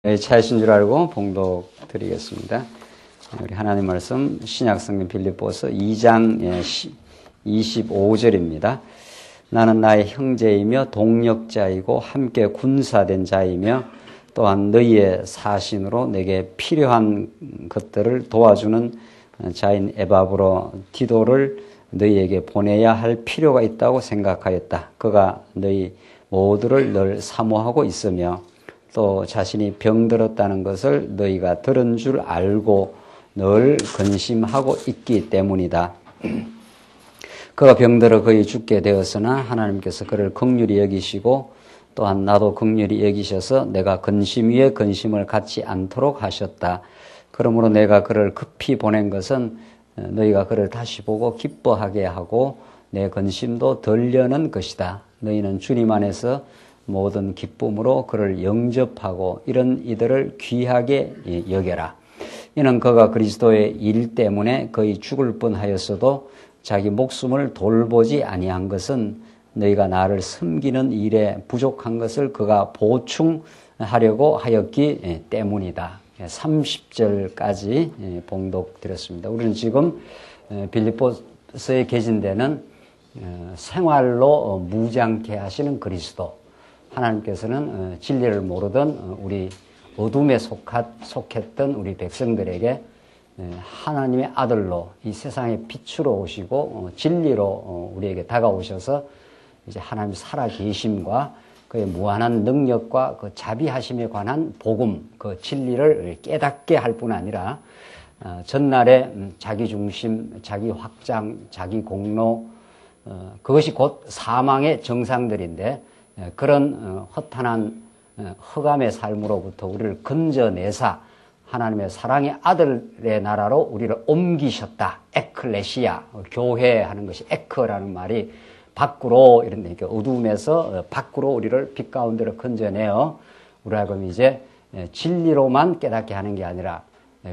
차이신 줄 알고 봉독 드리겠습니다. 우리 하나님 말씀 신약성경 빌립보서 2장 25절입니다. 나는 나의 형제이며 동력자이고 함께 군사된 자이며 또한 너희의 사신으로 내게 필요한 것들을 도와주는 자인 에바브로 디도를 너희에게 보내야 할 필요가 있다고 생각하였다. 그가 너희 모두를 늘 사모하고 있으며 또 자신이 병들었다는 것을 너희가 들은 줄 알고 늘 근심하고 있기 때문이다. 그가 병들어 거의 죽게 되었으나 하나님께서 그를 긍휼히 여기시고 또한 나도 긍휼히 여기셔서 내가 근심 위에 근심을 갖지 않도록 하셨다. 그러므로 내가 그를 급히 보낸 것은 너희가 그를 다시 보고 기뻐하게 하고 내 근심도 덜려는 것이다. 너희는 주님 안에서 모든 기쁨으로 그를 영접하고 이런 이들을 귀하게 여겨라. 이는 그가 그리스도의 일 때문에 거의 죽을 뻔하였어도 자기 목숨을 돌보지 아니한 것은 너희가 나를 섬기는 일에 부족한 것을 그가 보충하려고 하였기 때문이다. 30절까지 봉독드렸습니다. 우리는 지금 빌립보서에 계신 데는 생활로 무장케 하시는 그리스도, 하나님께서는 진리를 모르던 우리 어둠에 속했던 우리 백성들에게 하나님의 아들로 이 세상의 빛으로 오시고 진리로 우리에게 다가오셔서 이제 하나님 살아계심과 그의 무한한 능력과 그 자비하심에 관한 복음, 그 진리를 깨닫게 할 뿐 아니라 전날에 자기 중심, 자기 확장, 자기 공로, 그것이 곧 사망의 정상들인데 그런 허탄한 흑암의 삶으로부터 우리를 건져내사 하나님의 사랑의 아들의 나라로 우리를 옮기셨다. 에클레시아, 교회 하는 것이 에크라는 말이 밖으로 이런 데 어둠에서 밖으로 우리를 빛 가운데로 건져내어 우리하고 이제 진리로만 깨닫게 하는 게 아니라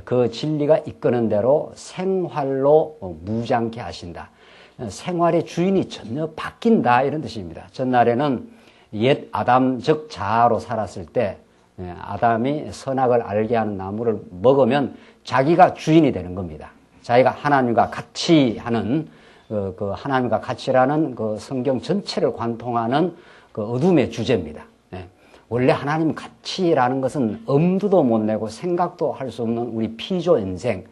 그 진리가 이끄는 대로 생활로 무장케 하신다. 생활의 주인이 전혀 바뀐다 이런 뜻입니다. 전날에는 옛 아담적 자아로 살았을 때 아담이 선악을 알게 하는 나무를 먹으면 자기가 주인이 되는 겁니다. 자기가 하나님과 같이 하는 그 하나님과 같이라는 그 성경 전체를 관통하는 그 어둠의 주제입니다. 원래 하나님 같이라는 것은 엄두도 못 내고 생각도 할 수 없는 우리 피조 인생이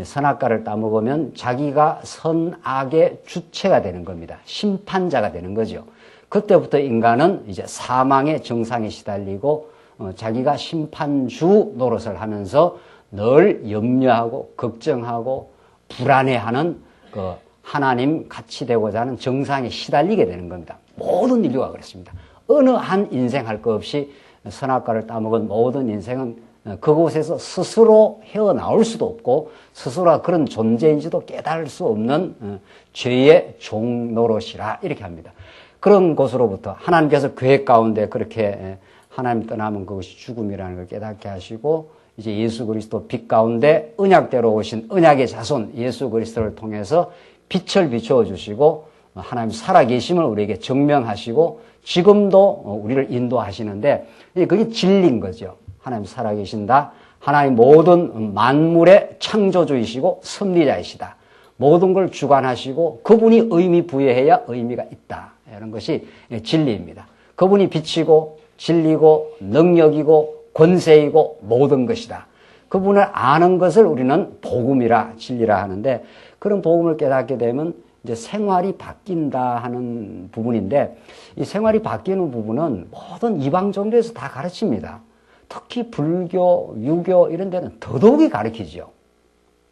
선악과를 따먹으면 자기가 선악의 주체가 되는 겁니다. 심판자가 되는 거죠. 그때부터 인간은 이제 사망의 정상에 시달리고 자기가 심판주 노릇을 하면서 늘 염려하고 걱정하고 불안해하는 그 하나님 같이 되고자 하는 정상에 시달리게 되는 겁니다. 모든 인류가 그렇습니다. 어느 한 인생 할 것 없이 선악과를 따먹은 모든 인생은 그곳에서 스스로 헤어나올 수도 없고 스스로가 그런 존재인지도 깨달을 수 없는 죄의 종노릇이라 이렇게 합니다. 그런 곳으로부터 하나님께서 계획 가운데 그렇게 하나님 떠나면 그것이 죽음이라는 걸 깨닫게 하시고 이제 예수 그리스도 빛 가운데 언약대로 오신 언약의 자손 예수 그리스도를 통해서 빛을 비추어 주시고 하나님 살아계심을 우리에게 증명하시고 지금도 우리를 인도하시는데 그게 진리인 거죠. 하나님 살아계신다. 하나님 모든 만물의 창조주이시고 섭리자이시다. 모든 걸 주관하시고 그분이 의미 부여해야 의미가 있다. 이런 것이 진리입니다. 그분이 빛이고 진리고 능력이고 권세이고 모든 것이다. 그분을 아는 것을 우리는 복음이라 진리라 하는데 그런 복음을 깨닫게 되면 이제 생활이 바뀐다 하는 부분인데 이 생활이 바뀌는 부분은 모든 이방 종교에서 다 가르칩니다. 특히 불교, 유교 이런 데는 더더욱이 가르치죠.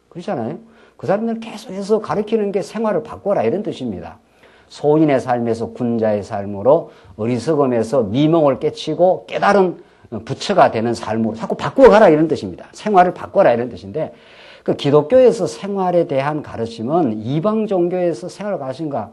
그렇잖아요. 그 사람들은 계속해서 가르치는 게 생활을 바꿔라 이런 뜻입니다. 소인의 삶에서 군자의 삶으로 어리석음에서 미몽을 깨치고 깨달은 부처가 되는 삶으로 자꾸 바꿔가라 이런 뜻입니다. 생활을 바꿔라 이런 뜻인데 그 기독교에서 생활에 대한 가르침은 이방 종교에서 생활을 가르친과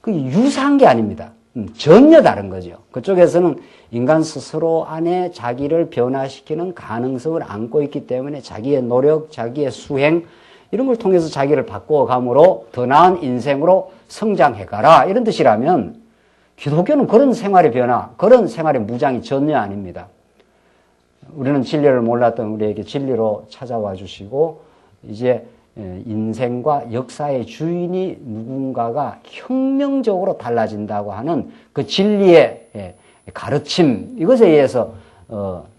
그 유사한 게 아닙니다. 전혀 다른 거죠. 그쪽에서는 인간 스스로 안에 자기를 변화시키는 가능성을 안고 있기 때문에 자기의 노력, 자기의 수행 이런 걸 통해서 자기를 바꿔감으로 더 나은 인생으로 성장해가라 이런 뜻이라면 기독교는 그런 생활의 변화, 그런 생활의 무장이 전혀 아닙니다. 우리는 진리를 몰랐던 우리에게 진리로 찾아와 주시고 이제 인생과 역사의 주인이 누군가가 혁명적으로 달라진다고 하는 그 진리의 가르침, 이것에 의해서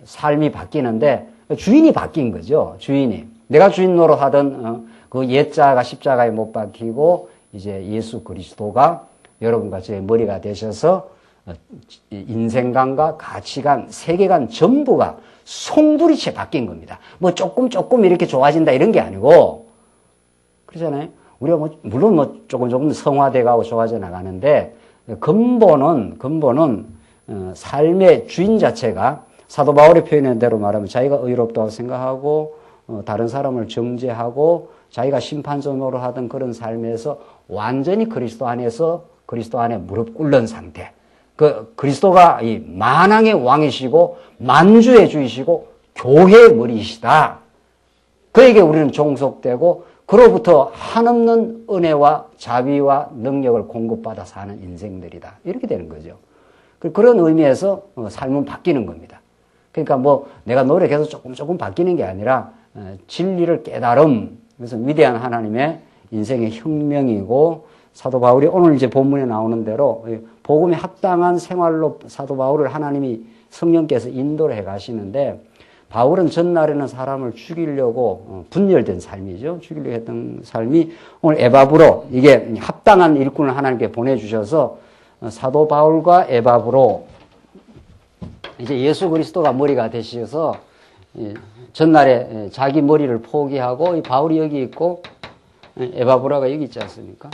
삶이 바뀌는데 주인이 바뀐 거죠. 주인이. 내가 주인 노릇하던 그 옛자가 십자가에 못 박히고 이제 예수 그리스도가 여러분과 저의 머리가 되셔서 인생관과 가치관, 세계관 전부가 송두리째 바뀐 겁니다. 뭐 조금 이렇게 좋아진다 이런 게 아니고 그러잖아요. 우리가 물론 조금 성화돼 가고 좋아져 나가는데 근본은 삶의 주인 자체가 사도 바울이 표현한 대로 말하면 자기가 의롭다고 생각하고 다른 사람을 정죄하고 자기가 심판자 노릇하던 그런 삶에서 완전히 그리스도 안에 무릎 꿇는 상태. 그리스도가 이 만왕의 왕이시고 만주의 주이시고 교회의 머리이시다. 그에게 우리는 종속되고 그로부터 한없는 은혜와 자비와 능력을 공급받아 사는 인생들이다. 이렇게 되는 거죠. 그런 의미에서 삶은 바뀌는 겁니다. 그러니까 내가 노력해서 조금 바뀌는 게 아니라 진리를 깨달음, 그래서 위대한 하나님의 인생의 혁명이고 사도 바울이 오늘 이제 본문에 나오는 대로 복음에 합당한 생활로 사도 바울을 하나님이 성령께서 인도를 해 가시는데 바울은 전날에는 사람을 죽이려고 분열된 삶이죠. 죽이려고 했던 삶이 오늘 에바브로 이게 합당한 일꾼을 하나님께 보내주셔서 사도 바울과 에바브로 이제 예수 그리스도가 머리가 되셔서 전날에 자기 머리를 포기하고 이 바울이 여기 있고 에바브라가 여기 있지 않습니까?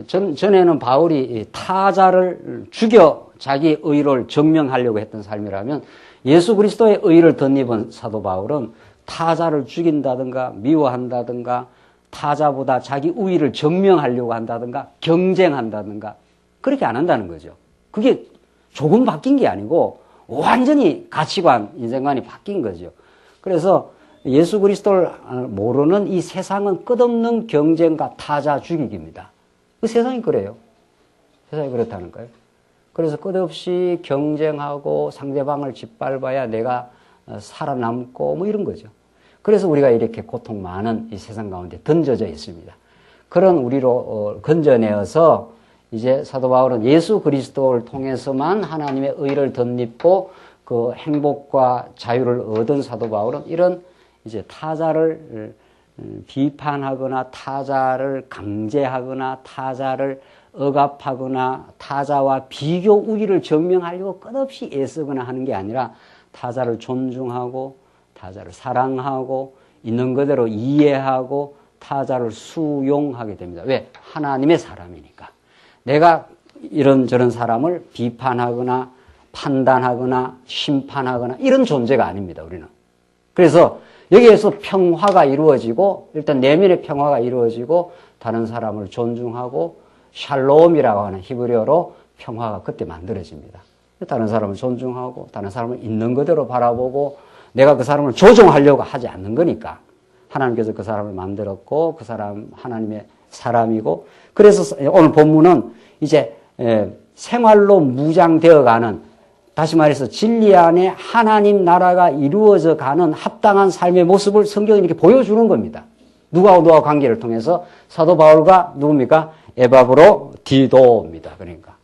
전에는 바울이 타자를 죽여 자기 의를 증명하려고 했던 삶이라면 예수 그리스도의 의를 덧입은 사도 바울은 타자를 죽인다든가 미워한다든가 타자보다 자기 우위를 증명하려고 한다든가 경쟁한다든가 그렇게 안 한다는 거죠. 그게 조금 바뀐 게 아니고 완전히 가치관, 인생관이 바뀐 거죠. 그래서 예수 그리스도를 모르는 이 세상은 끝없는 경쟁과 타자 죽이기입니다. 그 세상이 그래요. 세상이 그렇다는 거예요. 그래서 끝없이 경쟁하고 상대방을 짓밟아야 내가 살아남고 이런 거죠. 그래서 우리가 이렇게 고통 많은 이 세상 가운데 던져져 있습니다. 그런 우리로 건져내어서 이제 사도 바울은 예수 그리스도를 통해서만 하나님의 의를 덧입고 그 행복과 자유를 얻은 사도 바울은 이런 이제 타자를 비판하거나 타자를 강제하거나 타자를 억압하거나 타자와 비교 우위를 증명하려고 끝없이 애쓰거나 하는 게 아니라 타자를 존중하고 타자를 사랑하고 있는 그대로 이해하고 타자를 수용하게 됩니다. 왜? 하나님의 사람이니까. 내가 이런저런 사람을 비판하거나 판단하거나 심판하거나 이런 존재가 아닙니다. 우리는. 그래서 여기에서 평화가 이루어지고 일단 내면의 평화가 이루어지고 다른 사람을 존중하고 샬롬이라고 하는 히브리어로 평화가 그때 만들어집니다. 다른 사람을 존중하고 다른 사람을 있는 그대로 바라보고 내가 그 사람을 조종하려고 하지 않는 거니까 하나님께서 그 사람을 만들었고 그 사람 하나님의 사람이고 그래서 오늘 본문은 이제 생활로 무장되어가는 다시 말해서 진리 안에 하나님 나라가 이루어져 가는 합당한 삶의 모습을 성경이 이렇게 보여주는 겁니다. 누구와 관계를 통해서 사도 바울과 누굽니까? 에바브로 디도입니다. 그러니까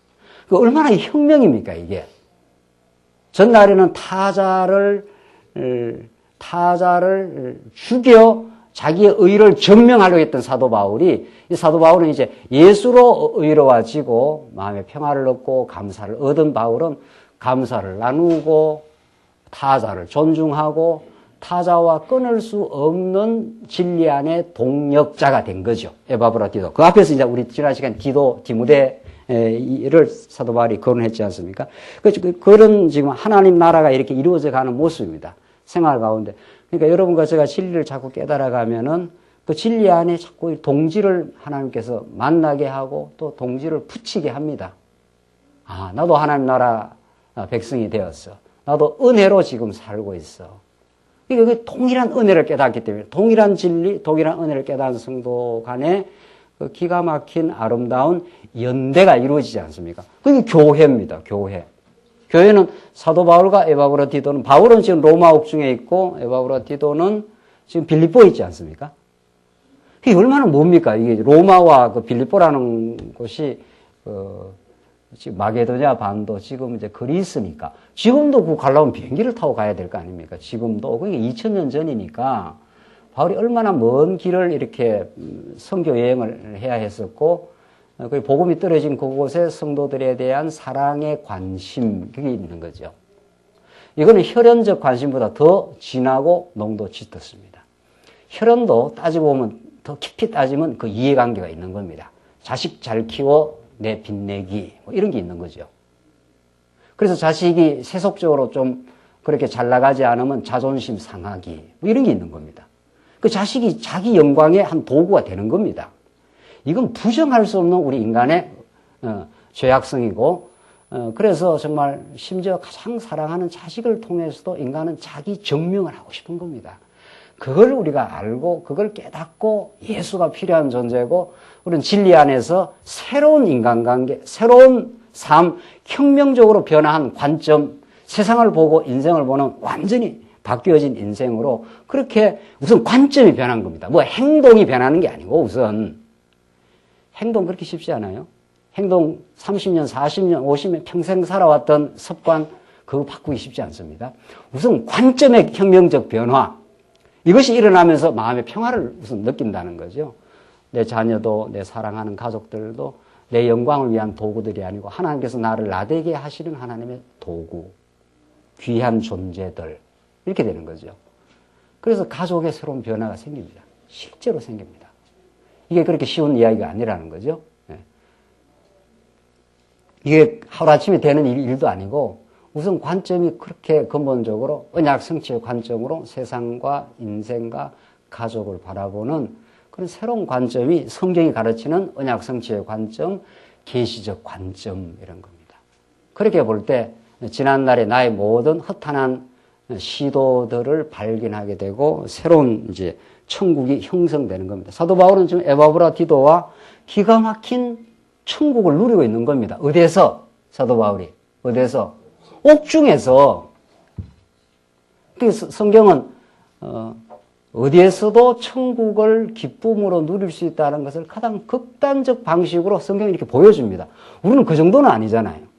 그 얼마나 혁명입니까 이게? 전날에는 타자를 죽여 자기의 의를 증명하려고 했던 사도 바울이 이 사도 바울은 이제 예수로 의로워지고 마음의 평화를 얻고 감사를 얻은 바울은 감사를 나누고 타자를 존중하고 타자와 끊을 수 없는 진리 안에 동역자가 된 거죠. 에바브라 디도. 그 앞에서 이제 우리 지난 시간 디모데를 사도 바울이 거론했지 않습니까? 그런 지금 하나님 나라가 이렇게 이루어져 가는 모습입니다. 생활 가운데. 그러니까 여러분과 제가 진리를 자꾸 깨달아가면은 그 진리 안에 자꾸 동지를 하나님께서 만나게 하고 또 동지를 붙이게 합니다. 아, 나도 하나님 나라 백성이 되었어. 나도 은혜로 지금 살고 있어. 이게 동일한 은혜를 깨닫기 때문에 동일한 진리, 동일한 은혜를 깨닫은 성도 간에 그 기가 막힌 아름다운 연대가 이루어지지 않습니까? 그게 교회입니다. 교회. 교회는 사도 바울과 에바브라 디도는, 바울은 지금 로마 옥중에 있고 에바브라 디도는 지금 빌립보에 있지 않습니까? 이게 얼마나 뭡니까? 이게 로마와 그 빌립보라는 곳이 지금 마게도냐 반도, 지금 이제 그리스니까 지금도 그 가려면 비행기를 타고 가야 될 거 아닙니까? 지금도 그게 2000년 전이니까 바울이 얼마나 먼 길을 이렇게 선교 여행을 해야 했었고, 그 복음이 떨어진 그곳에 성도들에 대한 사랑의 관심, 그게 있는 거죠. 이거는 혈연적 관심보다 더 진하고 농도 짙었습니다. 혈연도 따지고 보면, 더 깊이 따지면 그 이해관계가 있는 겁니다. 자식 잘 키워 내 빚내기, 뭐 이런 게 있는 거죠. 그래서 자식이 세속적으로 좀 그렇게 잘 나가지 않으면 자존심 상하기, 뭐 이런 게 있는 겁니다. 그 자식이 자기 영광의 한 도구가 되는 겁니다. 이건 부정할 수 없는 우리 인간의 죄악성이고, 그래서 정말 심지어 가장 사랑하는 자식을 통해서도 인간은 자기 증명을 하고 싶은 겁니다. 그걸 우리가 알고 그걸 깨닫고 예수가 필요한 존재고, 우리는 진리 안에서 새로운 인간관계, 새로운 삶, 혁명적으로 변화한 관점, 세상을 보고 인생을 보는 완전히 바뀌어진 인생으로, 그렇게 우선 관점이 변한 겁니다. 뭐 행동이 변하는 게 아니고, 우선 행동 그렇게 쉽지 않아요. 행동 30년, 40년, 50년 평생 살아왔던 습관 그거 바꾸기 쉽지 않습니다. 우선 관점의 혁명적 변화, 이것이 일어나면서 마음의 평화를 우선 느낀다는 거죠. 내 자녀도, 내 사랑하는 가족들도 내 영광을 위한 도구들이 아니고 하나님께서 나를 나되게 하시는 하나님의 도구, 귀한 존재들, 이렇게 되는 거죠. 그래서 가족의 새로운 변화가 생깁니다. 실제로 생깁니다. 이게 그렇게 쉬운 이야기가 아니라는 거죠. 이게 하루아침에 되는 일도 아니고, 우선 관점이 그렇게 근본적으로 언약 성취의 관점으로 세상과 인생과 가족을 바라보는 그런 새로운 관점이 성경이 가르치는 언약 성취의 관점, 계시적 관점, 이런 겁니다. 그렇게 볼 때 지난날의 나의 모든 허탄한 시도들을 발견하게 되고 새로운 이제 천국이 형성되는 겁니다. 사도 바울은 지금 에바브라 디도와 기가 막힌 천국을 누리고 있는 겁니다. 어디에서? 사도 바울이 어디에서? 옥중에서. 그래서 성경은 어디에서도 천국을 기쁨으로 누릴 수 있다는 것을 가장 극단적 방식으로 성경이 이렇게 보여줍니다. 우리는 그 정도는 아니잖아요.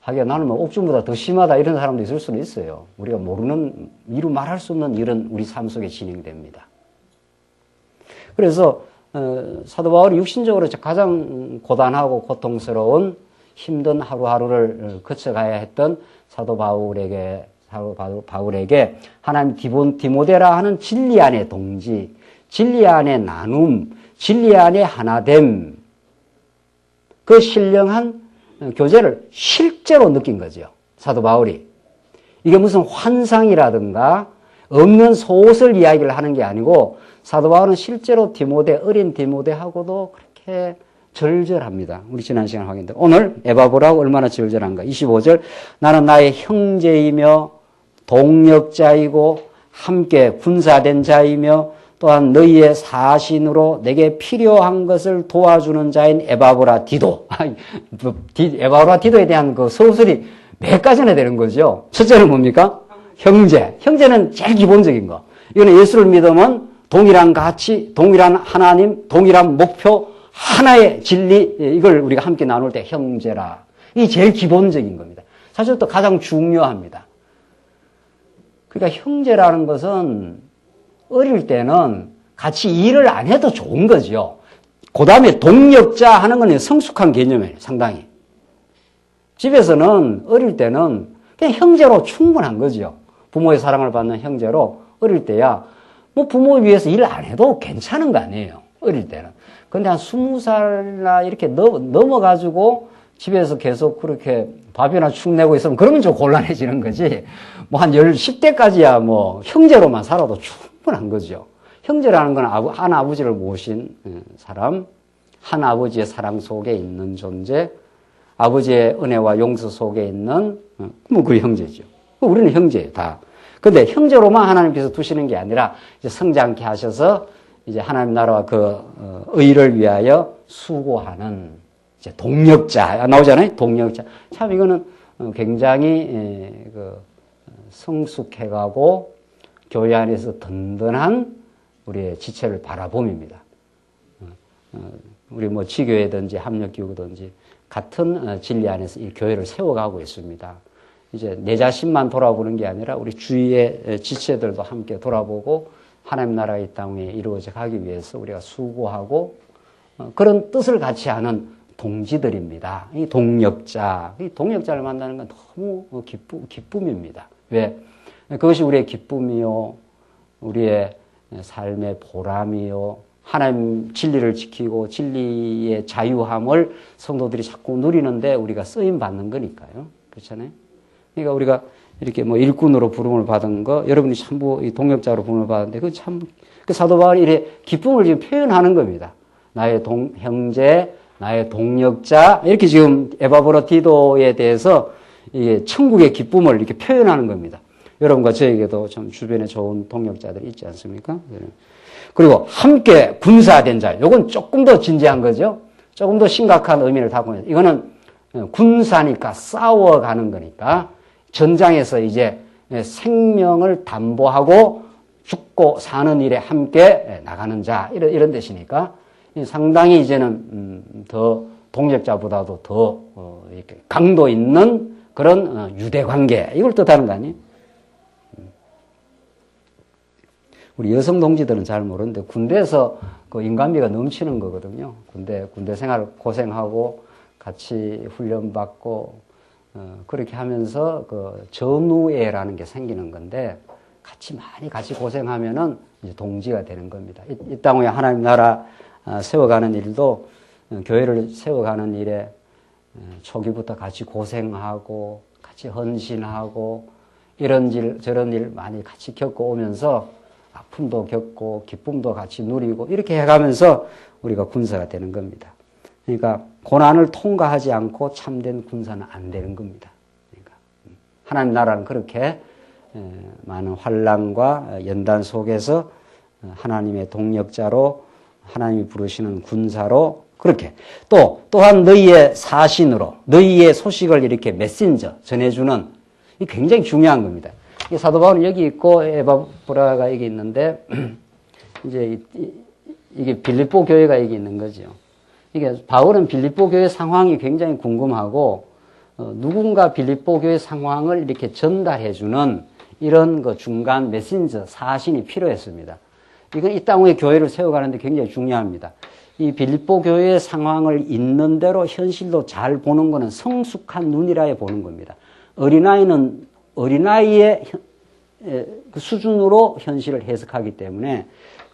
하긴 나는 뭐 옥중보다 더 심하다 이런 사람도 있을 수는 있어요. 우리가 모르는, 이루 말할 수 없는 일은 우리 삶 속에 진행됩니다. 그래서 사도 바울이 육신적으로 가장 고단하고 고통스러운 힘든 하루하루를 거쳐가야 했던 사도 바울에게 하나님 디모데라 하는 진리 안의 동지, 진리 안의 나눔, 진리 안의 하나됨, 그 신령한 교제를 실제로 느낀 거죠. 사도 바울이. 이게 무슨 환상이라든가 없는 소설 이야기를 하는 게 아니고, 사도 바울은 실제로 어린 디모데하고도 그렇게 절절합니다. 우리 지난 시간에 확인했는데, 오늘 에바브라하고 얼마나 절절한가. 25절, 나는 나의 형제이며 동력자이고 함께 군사된 자이며 또한 너희의 사신으로 내게 필요한 것을 도와주는 자인 에바브라 디도. 에바브라 디도에 대한 그 서술이 몇 가지나 되는 거죠. 첫째는 뭡니까? 형제. 형제는 제일 기본적인 거. 이거는 예수를 믿으면 동일한 가치, 동일한 하나님, 동일한 목표, 하나의 진리, 이걸 우리가 함께 나눌 때 형제라. 이게 제일 기본적인 겁니다. 사실 또 가장 중요합니다. 그러니까 형제라는 것은 어릴 때는 같이 일을 안 해도 좋은 거죠. 그 다음에 동력자 하는 건 성숙한 개념이에요, 상당히. 집에서는 어릴 때는 그냥 형제로 충분한 거죠. 부모의 사랑을 받는 형제로 어릴 때야 뭐 부모 위해서 일 안 해도 괜찮은 거 아니에요, 어릴 때는. 근데 한 20살나 이렇게 넘어가지고 집에서 계속 그렇게 밥이나 축 내고 있으면 그러면 좀 곤란해지는 거지. 뭐 한 10대까지야 뭐 형제로만 살아도 충분한 거죠. 형제라는 건 한 아버지를 모신 사람, 한 아버지의 사랑 속에 있는 존재, 아버지의 은혜와 용서 속에 있는 뭐 그 형제죠. 우리는 형제예요, 다. 근데 형제로만 하나님께서 두시는 게 아니라 이제 성장케 하셔서 이제 하나님 나라와 그 의를 위하여 수고하는 이제 동력자 나오잖아요. 동력자. 참 이거는 굉장히 성숙해가고 교회 안에서 든든한 우리의 지체를 바라봄입니다. 우리 뭐 지교회든지 합력기구든지 같은 진리 안에서 이 교회를 세워가고 있습니다. 이제 내 자신만 돌아보는 게 아니라 우리 주위의 지체들도 함께 돌아보고 하나님 나라의 이 땅에 이루어져 가기 위해서 우리가 수고하고 그런 뜻을 같이 하는 동지들입니다. 이 동역자를 만나는 건 너무 기쁨입니다. 왜? 그것이 우리의 기쁨이요, 우리의 삶의 보람이요, 하나님 진리를 지키고 진리의 자유함을 성도들이 자꾸 누리는데 우리가 쓰임 받는 거니까요. 그렇잖아요? 그러니까 우리가 이렇게 뭐 일꾼으로 부름을 받은 거, 여러분이 전부 이 동역자로 부름을 받았는데 그 사도 바울이 이래 기쁨을 지금 표현하는 겁니다. 나의 형제, 나의 동역자, 이렇게 지금 에바브로 디도에 대해서 이게 천국의 기쁨을 이렇게 표현하는 겁니다. 여러분과 저에게도 참 주변에 좋은 동역자들이 있지 않습니까? 그리고 함께 군사된 자, 요건 조금 더 진지한 거죠. 조금 더 심각한 의미를 담고 있는. 이거는 군사니까 싸워가는 거니까 전장에서 이제 생명을 담보하고 죽고 사는 일에 함께 나가는 자, 이런 뜻이니까 상당히 이제는 더 동역자보다도 더 이렇게 강도 있는 그런 유대 관계, 이걸 뜻하는 거 아니에요? 우리 여성 동지들은 잘 모르는데 군대에서 그 인간미가 넘치는 거거든요. 군대 생활 고생하고 같이 훈련받고 그렇게 하면서 그 전우애라는 게 생기는 건데 많이 같이 고생하면은 이제 동지가 되는 겁니다. 이 땅 위에 하나님 나라 세워가는 일도 교회를 세워가는 일에 초기부터 같이 고생하고 같이 헌신하고 이런 일 저런 일 많이 같이 겪고 오면서 아픔도 겪고 기쁨도 같이 누리고 이렇게 해가면서 우리가 군사가 되는 겁니다. 그러니까 고난을 통과하지 않고 참된 군사는 안 되는 겁니다. 그러니까 하나님 나라는 그렇게 많은 환난과 연단 속에서 하나님의 동역자로 하나님이 부르시는 군사로 그렇게 또한 너희의 사신으로 너희의 소식을 이렇게 메신저 전해주는 이 굉장히 중요한 겁니다. 사도 바울은 여기 있고 에바브라가 여기 있는데 이제 이게 빌립보 교회가 여기 있는 거죠. 이게 바울은 빌립보 교회 상황이 굉장히 궁금하고 누군가 빌립보 교회 상황을 이렇게 전달해주는 이런 그 중간 메신저 사신이 필요했습니다. 이건 이 땅 위에 교회를 세워가는데 굉장히 중요합니다. 이 빌립보 교회의 상황을 있는 대로 현실도 잘 보는 것은 성숙한 눈이라에 보는 겁니다. 어린아이의 그 수준으로 현실을 해석하기 때문에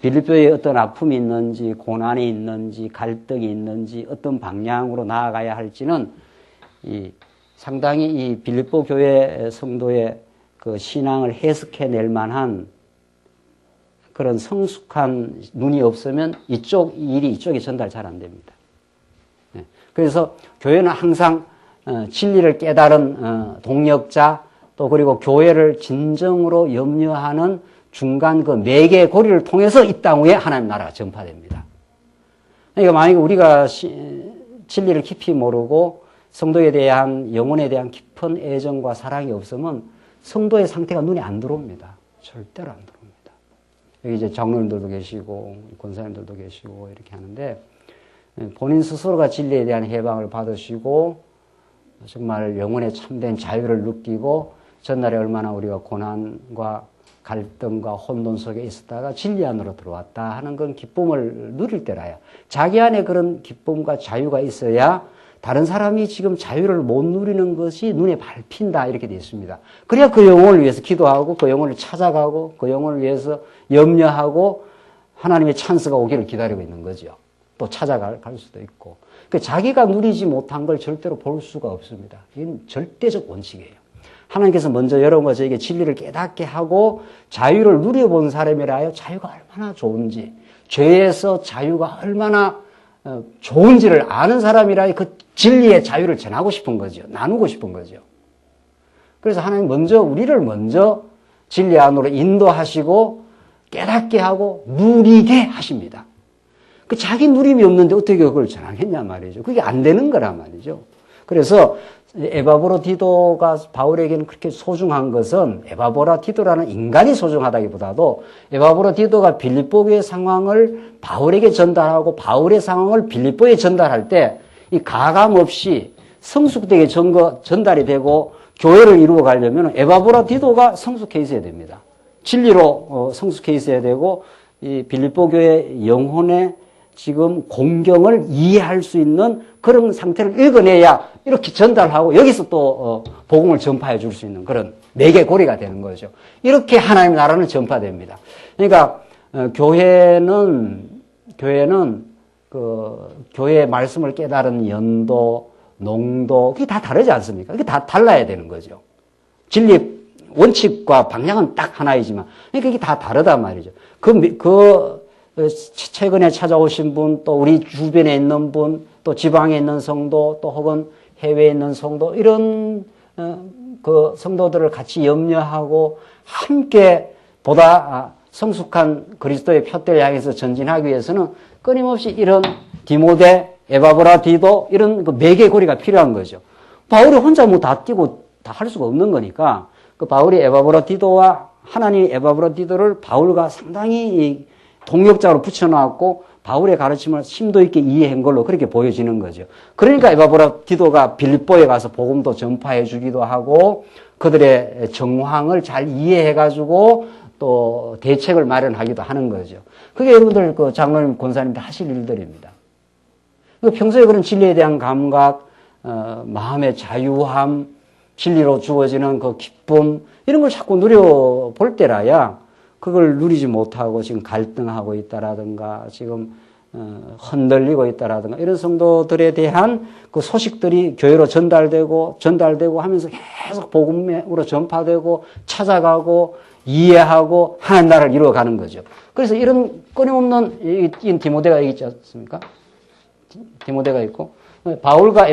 빌립보에 어떤 아픔이 있는지 고난이 있는지 갈등이 있는지 어떤 방향으로 나아가야 할지는 상당히 이 빌립보 교회 성도의 그 신앙을 해석해낼 만한 그런 성숙한 눈이 없으면 일이 이쪽에 전달 잘 안 됩니다. 그래서 교회는 항상 진리를 깨달은 동역자 또 그리고 교회를 진정으로 염려하는 중간 그 매개 고리를 통해서 이 땅 위에 하나님 나라가 전파됩니다. 그러니까 만약에 우리가 진리를 깊이 모르고 성도에 대한 영혼에 대한 깊은 애정과 사랑이 없으면 성도의 상태가 눈에 안 들어옵니다. 절대로 안 들어옵니다. 여기 이제 장로님들도 계시고 권사님들도 계시고 이렇게 하는데 본인 스스로가 진리에 대한 해방을 받으시고 정말 영혼의 참된 자유를 느끼고 전날에 얼마나 우리가 고난과 갈등과 혼돈 속에 있었다가 진리 안으로 들어왔다 하는 건 기쁨을 누릴 때라야. 자기 안에 그런 기쁨과 자유가 있어야 다른 사람이 지금 자유를 못 누리는 것이 눈에 밟힌다 이렇게 되어 있습니다. 그래야 그 영혼을 위해서 기도하고 그 영혼을 찾아가고 그 영혼을 위해서 염려하고 하나님의 찬스가 오기를 기다리고 있는 거죠. 또 찾아갈 수도 있고. 자기가 누리지 못한 걸 절대로 볼 수가 없습니다. 이건 절대적 원칙이에요. 하나님께서 먼저 여러분과 저에게 진리를 깨닫게 하고 자유를 누려본 사람이라요. 자유가 얼마나 좋은지, 죄에서 자유가 얼마나 좋은지를 아는 사람이라 그 진리의 자유를 전하고 싶은 거죠. 나누고 싶은 거죠. 그래서 하나님 우리를 먼저 진리 안으로 인도하시고 깨닫게 하고 누리게 하십니다. 자기 누림이 없는데 어떻게 그걸 전하겠냐 말이죠. 그게 안 되는 거란 말이죠. 그래서 에바브로디도가 바울에게는 그렇게 소중한 것은 에바브로디도라는 인간이 소중하다기보다도 에바브로디도가 빌립보의 상황을 바울에게 전달하고 바울의 상황을 빌립보에 전달할 때 이 가감 없이 성숙되게 전달이 되고 교회를 이루어 가려면 에바브로디도가 성숙해 있어야 됩니다. 진리로 성숙해 있어야 되고 이 빌립보 교회 영혼의 지금 공경을 이해할 수 있는 그런 상태를 읽어내야 이렇게 전달하고 여기서 또 복음을 전파해 줄 수 있는 그런 매개고리가 되는 거죠. 이렇게 하나님의 나라는 전파됩니다. 그러니까 교회는 그 교회의 말씀을 깨달은 연도, 농도 그게 다 다르지 않습니까? 그게 다 달라야 되는 거죠. 진리 원칙과 방향은 딱 하나이지만 그러니까 이게 다 다르단 말이죠. 최근에 찾아오신 분, 또 우리 주변에 있는 분, 또 지방에 있는 성도, 또 혹은 해외에 있는 성도, 이런, 그 성도들을 같이 염려하고 함께 보다 성숙한 그리스도의 푯대를 향해서 전진하기 위해서는 끊임없이 이런 디모데, 에바브라디도 이런 그 매개고리가 필요한 거죠. 바울이 혼자 뭐 다 뛰고 다 할 수가 없는 거니까 그 바울이 에바브라디도와 하나님이 에바브라디도를 바울과 상당히 동력자로 붙여놨고 바울의 가르침을 심도 있게 이해한 걸로 그렇게 보여지는 거죠. 그러니까 에바브라디도가 빌립보에 가서 복음도 전파해 주기도 하고 그들의 정황을 잘 이해해가지고 또 대책을 마련하기도 하는 거죠. 그게 여러분들 그 장로님, 권사님들 하실 일들입니다. 평소에 그런 진리에 대한 감각, 마음의 자유함, 진리로 주어지는 그 기쁨 이런 걸 자꾸 누려볼 때라야 그걸 누리지 못하고 지금 갈등하고 있다라든가 지금 흔들리고 있다라든가 이런 성도들에 대한 그 소식들이 교회로 전달되고 하면서 계속 복음으로 전파되고 찾아가고 이해하고 하나님 나라를 이루어가는 거죠. 그래서 이런 끊임없는 디모데가 있지 않습니까? 디모데가 있고 바울과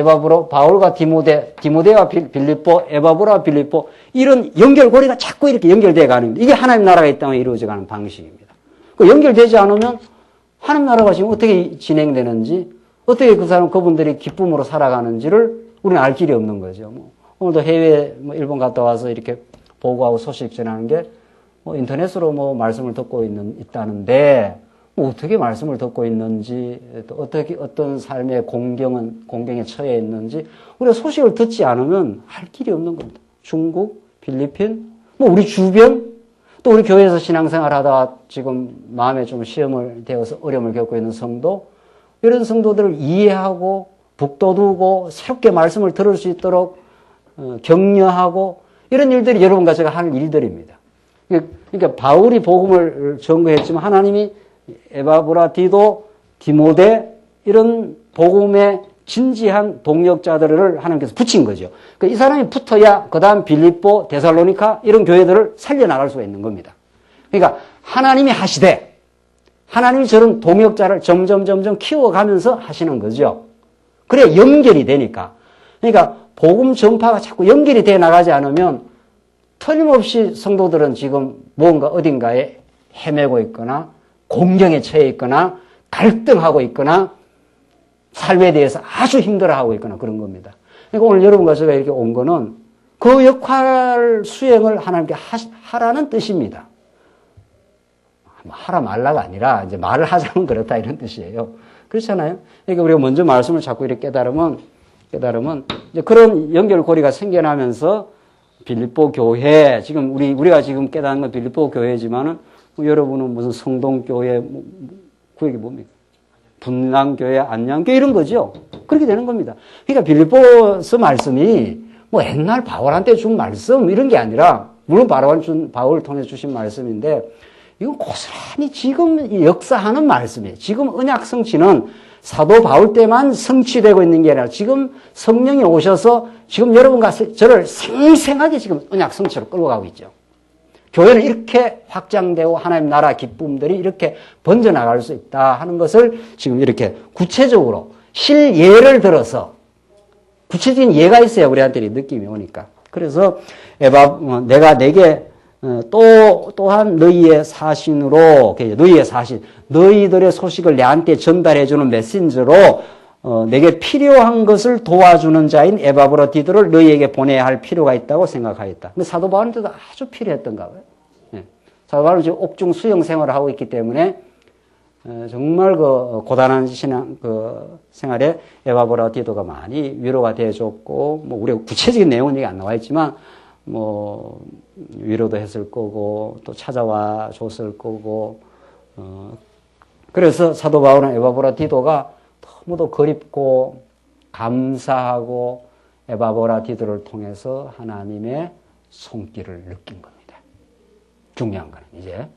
바울과 디모데와 빌립보, 에바브라 빌립보 이런 연결고리가 자꾸 이렇게 연결되어 가는 겁니다. 이게 하나님 나라가 이 땅에 이루어져 가는 방식입니다. 그 연결되지 않으면 하나님 나라가 지금 어떻게 진행되는지, 어떻게 그분들이 기쁨으로 살아가는지를 우리는 알 길이 없는 거죠. 오늘도 해외 일본 갔다 와서 이렇게 보고하고 소식 전하는 게 인터넷으로 말씀을 듣고 있다는데 어떻게 말씀을 듣고 있는지, 또 어떤 삶의 공경에 처해 있는지, 우리가 소식을 듣지 않으면 할 길이 없는 겁니다. 중국, 필리핀, 우리 주변, 또 우리 교회에서 신앙생활 하다가 지금 마음에 좀 시험을 대어서 어려움을 겪고 있는 성도, 이런 성도들을 이해하고, 북돋우고, 새롭게 말씀을 들을 수 있도록 격려하고, 이런 일들이 여러분과 제가 하는 일들입니다. 그러니까 바울이 복음을 전거했지만 하나님이 에바브라디도, 디모데 이런 복음의 진지한 동역자들을 하나님께서 붙인 거죠. 이 사람이 붙어야 그 다음 빌립보, 데살로니카 이런 교회들을 살려나갈 수가 있는 겁니다. 그러니까 하나님이 하시되 하나님이 저런 동역자를 점점 키워가면서 하시는 거죠. 그래야 연결이 되니까. 그러니까 복음 전파가 자꾸 연결이 돼 나가지 않으면 틀림없이 성도들은 지금 무언가 어딘가에 헤매고 있거나 공경에 처해 있거나 갈등하고 있거나 삶에 대해서 아주 힘들어하고 있거나 그런 겁니다. 그러니까 오늘 여러분과 제가 이렇게 온 거는 그 역할 수행을 하나님께 하라는 뜻입니다. 하라 말라가 아니라 이제 말을 하자면 그렇다 이런 뜻이에요. 그렇잖아요. 그러니까 우리가 먼저 말씀을 자꾸 이렇게 깨달으면 이제 그런 연결고리가 생겨나면서 빌립보 교회, 지금 우리가 지금 깨닫는 건 빌립보 교회지만은 여러분은 무슨 성동교회, 그게 뭡니까? 분당교회, 안양교회 이런 거죠. 그렇게 되는 겁니다. 그러니까 빌립보서 말씀이 옛날 바울한테 준 말씀 이런 게 아니라 물론 바울을 통해 주신 말씀인데 이건 고스란히 지금 역사하는 말씀이에요. 지금 언약 성취는 사도 바울 때만 성취되고 있는 게 아니라 지금 성령이 오셔서 지금 여러분과 저를 생생하게 지금 언약 성취로 끌고 가고 있죠. 교회는 이렇게 확장되고 하나님 나라 기쁨들이 이렇게 번져나갈 수 있다 하는 것을 지금 이렇게 구체적으로 실예를 들어서 구체적인 예가 있어야 우리한테 느낌이 오니까. 그래서 내가 내게 또한 너희의 사신으로, 너희들의 소식을 내한테 전달해주는 메신저로 내게 필요한 것을 도와주는 자인 에바브라디도를 너희에게 보내야 할 필요가 있다고 생각하였다. 근데 사도 바울한테도 아주 필요했던가 봐요. 예. 사도 바울은 지금 옥중 수영 생활을 하고 있기 때문에 정말 그 고단한 신앙 그 생활에 에바브라디도가 많이 위로가 되어줬고, 뭐 우리가 구체적인 내용은 여기 안 나와 있지만 뭐 위로도 했을 거고 또 찾아와 줬을 거고, 그래서 사도 바울은 에바브라디도가 너무도 그립고 감사하고 에바브라디도를 통해서 하나님의 손길을 느낀 겁니다. 중요한 거는 이제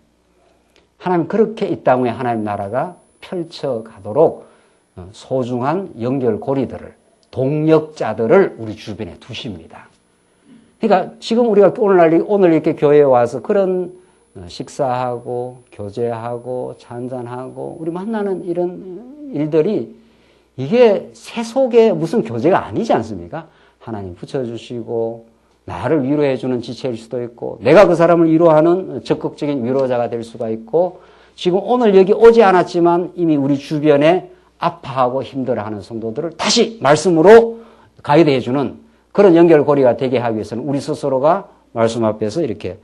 하나님 그렇게 이 땅 위에 하나님 나라가 펼쳐가도록 소중한 연결고리들을, 동력자들을 우리 주변에 두십니다. 그러니까 지금 우리가 오늘 이렇게 교회에 와서 그런 식사하고 교제하고 잔잔하고 우리 만나는 이런 일들이 이게 세속의 무슨 교제가 아니지 않습니까? 하나님 붙여주시고 나를 위로해주는 지체일 수도 있고 내가 그 사람을 위로하는 적극적인 위로자가 될 수가 있고, 지금 오늘 여기 오지 않았지만 이미 우리 주변에 아파하고 힘들어하는 성도들을 다시 말씀으로 가이드해주는 그런 연결고리가 되게 하기 위해서는 우리 스스로가 말씀 앞에서 이렇게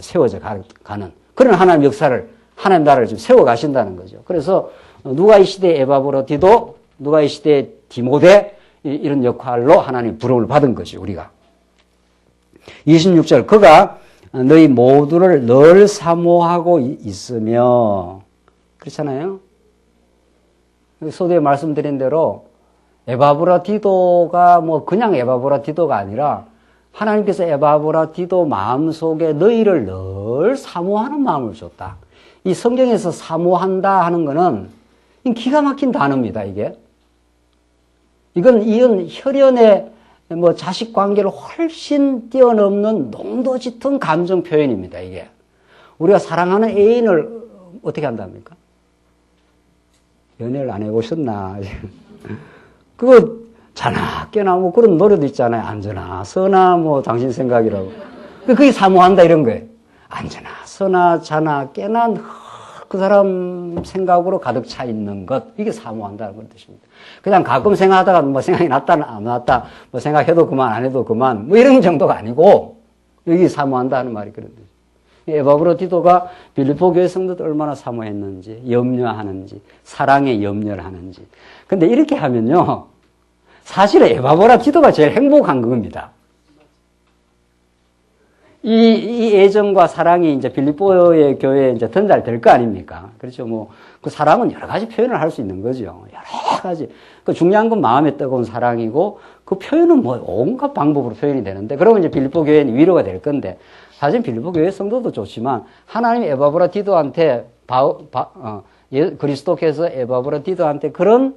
세워져 가는 그런 하나님 역사를, 하나님 나라를 지금 세워가신다는 거죠. 그래서 누가 이 시대의 에바브라디도, 누가 이 시대의 디모데, 이런 역할로 하나님 부름을 받은 거죠, 우리가. 26절, 그가 너희 모두를 늘 사모하고 있으며, 그렇잖아요? 소두에 말씀드린 대로 에바브라디도가 뭐 그냥 에바브라디도가 아니라 하나님께서 에바브라디도 마음속에 너희를 늘 사모하는 마음을 줬다. 이 성경에서 사모한다 하는 거는 기가 막힌 단어입니다, 이게. 이건 혈연의 뭐 자식 관계를 훨씬 뛰어넘는 농도 짙은 감정 표현입니다, 이게. 우리가 사랑하는 애인을 어떻게 한답니까? 연애를 안 해보셨나? 그거 자나 깨나 뭐 그런 노래도 있잖아요. 앉으나 서나 뭐 당신 생각이라고. 그게 사모한다 이런 거예요. 앉으나 서나 자나 깨나 그 사람 생각으로 가득 차 있는 것, 이게 사모한다는 걸 뜻입니다. 그냥 가끔 생각하다가 뭐 생각이 났다 안 났다 뭐 생각해도 그만 안 해도 그만 뭐 이런 정도가 아니고 여기 사모한다는 말이 그런 뜻이에요. 에바브라디도가 빌립보 교회 성도들 얼마나 사모했는지, 염려하는지, 사랑에 염려를 하는지. 근데 이렇게 하면요, 사실은 에바브라디도가 제일 행복한 겁니다. 이 애정과 사랑이 이제 빌립보의 교회에 이제 전달될 거 아닙니까? 그렇죠. 뭐, 그 사랑은 여러 가지 표현을 할 수 있는 거죠. 여러 가지. 그 중요한 건 마음에 뜨거운 사랑이고, 그 표현은 뭐 온갖 방법으로 표현이 되는데, 그러면 이제 빌립보 교회는 위로가 될 건데, 사실 빌립보 교회 성도도 좋지만, 하나님 에바브라디도한테, 그리스도께서 에바브라디도한테 그런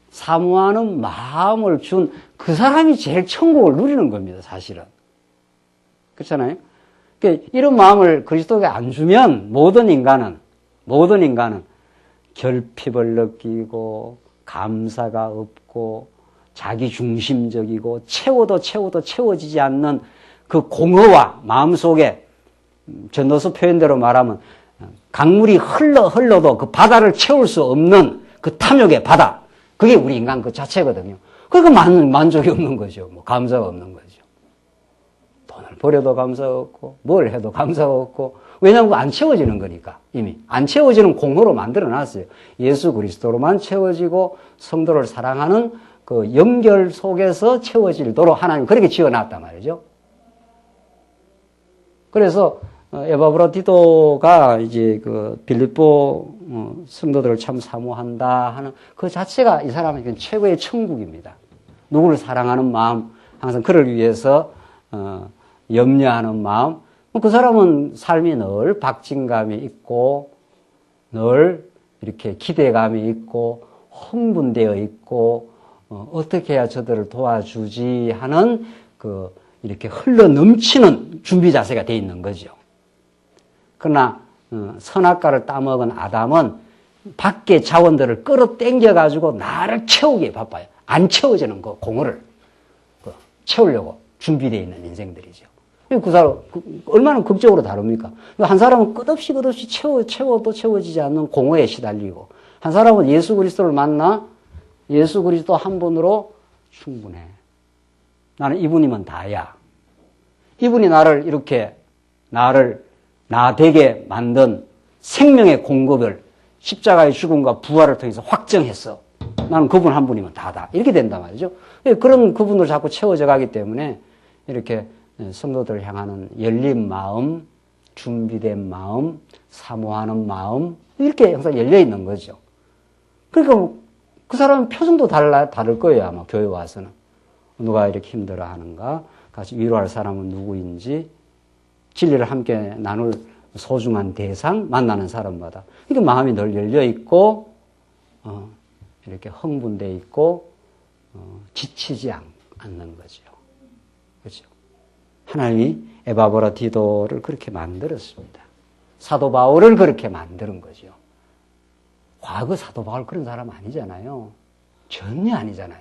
사모하는 마음을 준 그 사람이 제일 천국을 누리는 겁니다, 사실은. 그렇잖아요? 그러니까 이런 마음을 그리스도에게 안 주면 모든 인간은 결핍을 느끼고 감사가 없고 자기 중심적이고 채워도 채워지지 않는 그 공허와 마음속에 전도서 표현대로 말하면 강물이 흘러도 그 바다를 채울 수 없는 그 탐욕의 바다. 그게 우리 인간 그 자체거든요. 그러니까 만족이 없는 거죠. 뭐 감사가 없는 거죠. 돈을 버려도 감사가 없고 뭘 해도 감사가 없고, 왜냐하면 안 채워지는 거니까. 이미 안 채워지는 공허로 만들어놨어요. 예수 그리스도로만 채워지고 성도를 사랑하는 그 연결 속에서 채워지도록 하나님 그렇게 지어놨단 말이죠. 그래서 에바브라디도가 이제 그 빌립보 성도들을 참 사모한다 하는 그 자체가 이 사람에게는 최고의 천국입니다. 누구를 사랑하는 마음, 항상 그를 위해서 염려하는 마음. 그 사람은 삶이 늘 박진감이 있고 늘 이렇게 기대감이 있고 흥분되어 있고 어떻게 해야 저들을 도와주지 하는 그 이렇게 흘러 넘치는 준비 자세가 돼 있는 거죠. 그러나 선악과를 따먹은 아담은 밖의 자원들을 끌어당겨 가지고 나를 채우기에 바빠요. 안 채워지는 그 공허를 채우려고 준비되어 있는 인생들이죠. 그 사람 얼마나 극적으로 다릅니까? 한 사람은 끝없이 채워도 채워지지 않는 공허에 시달리고, 한 사람은 예수 그리스도를 만나 예수 그리스도 한 분으로 충분해. 나는 이분이면 다야. 이분이 나를 이렇게 나를 나 되게 만든 생명의 공급을 십자가의 죽음과 부활을 통해서 확정했어. 나는 그분 한 분이면 다다. 이렇게 된단 말이죠. 그런 그분을 자꾸 채워져 가기 때문에 이렇게 성도들을 향하는 열린 마음, 준비된 마음, 사모하는 마음 이렇게 항상 열려 있는 거죠. 그러니까 그 사람은 표정도 다를 거예요. 아마 교회 와서는. 누가 이렇게 힘들어하는가, 같이 위로할 사람은 누구인지, 진리를 함께 나눌 소중한 대상, 만나는 사람마다. 그러니까 마음이 늘 열려 있고, 이렇게 흥분되어 있고, 지치지 않는 거죠. 그렇죠? 하나님이 에바브라 디도를 그렇게 만들었습니다. 사도 바울을 그렇게 만드는 거죠. 과거 사도 바울 그런 사람 아니잖아요. 전혀 아니잖아요.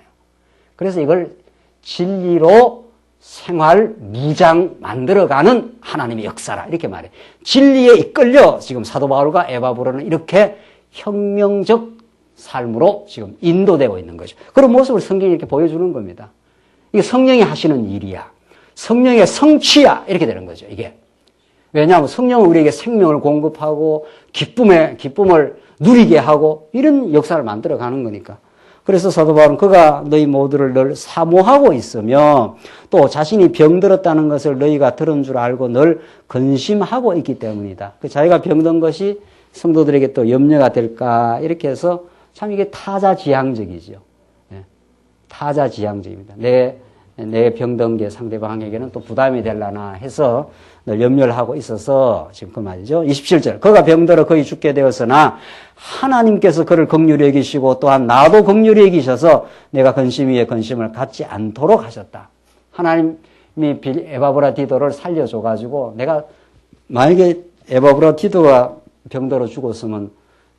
그래서 이걸 진리로 생활, 무장 만들어가는 하나님의 역사라 이렇게 말해요. 진리에 이끌려 지금 사도 바울과 에바브라는 이렇게 혁명적 삶으로 지금 인도되고 있는 거죠. 그런 모습을 성경이 이렇게 보여주는 겁니다. 이게 성령이 하시는 일이야. 성령의 성취야. 이렇게 되는 거죠, 이게. 왜냐하면 성령은 우리에게 생명을 공급하고 기쁨을 누리게 하고 이런 역사를 만들어 가는 거니까. 그래서 사도 바울은 그가 너희 모두를 늘 사모하고 있으며 또 자신이 병들었다는 것을 너희가 들은 줄 알고 늘 근심하고 있기 때문이다. 자기가 병든 것이 성도들에게 또 염려가 될까 이렇게 해서 참 이게 타자지향적이죠. 네. 타자지향적입니다. 내 병든 게 상대방에게는 또 부담이 되려나 해서 늘 염려를 하고 있어서 지금 그 말이죠. 27절. 그가 병들어 거의 죽게 되었으나 하나님께서 그를 긍휼히 여기시고 또한 나도 긍휼히 여기셔서 내가 근심 위에 근심을 갖지 않도록 하셨다. 하나님이 에바브라 디도를 살려줘가지고 내가 만약에 에바브라 디도가 병들어 죽었으면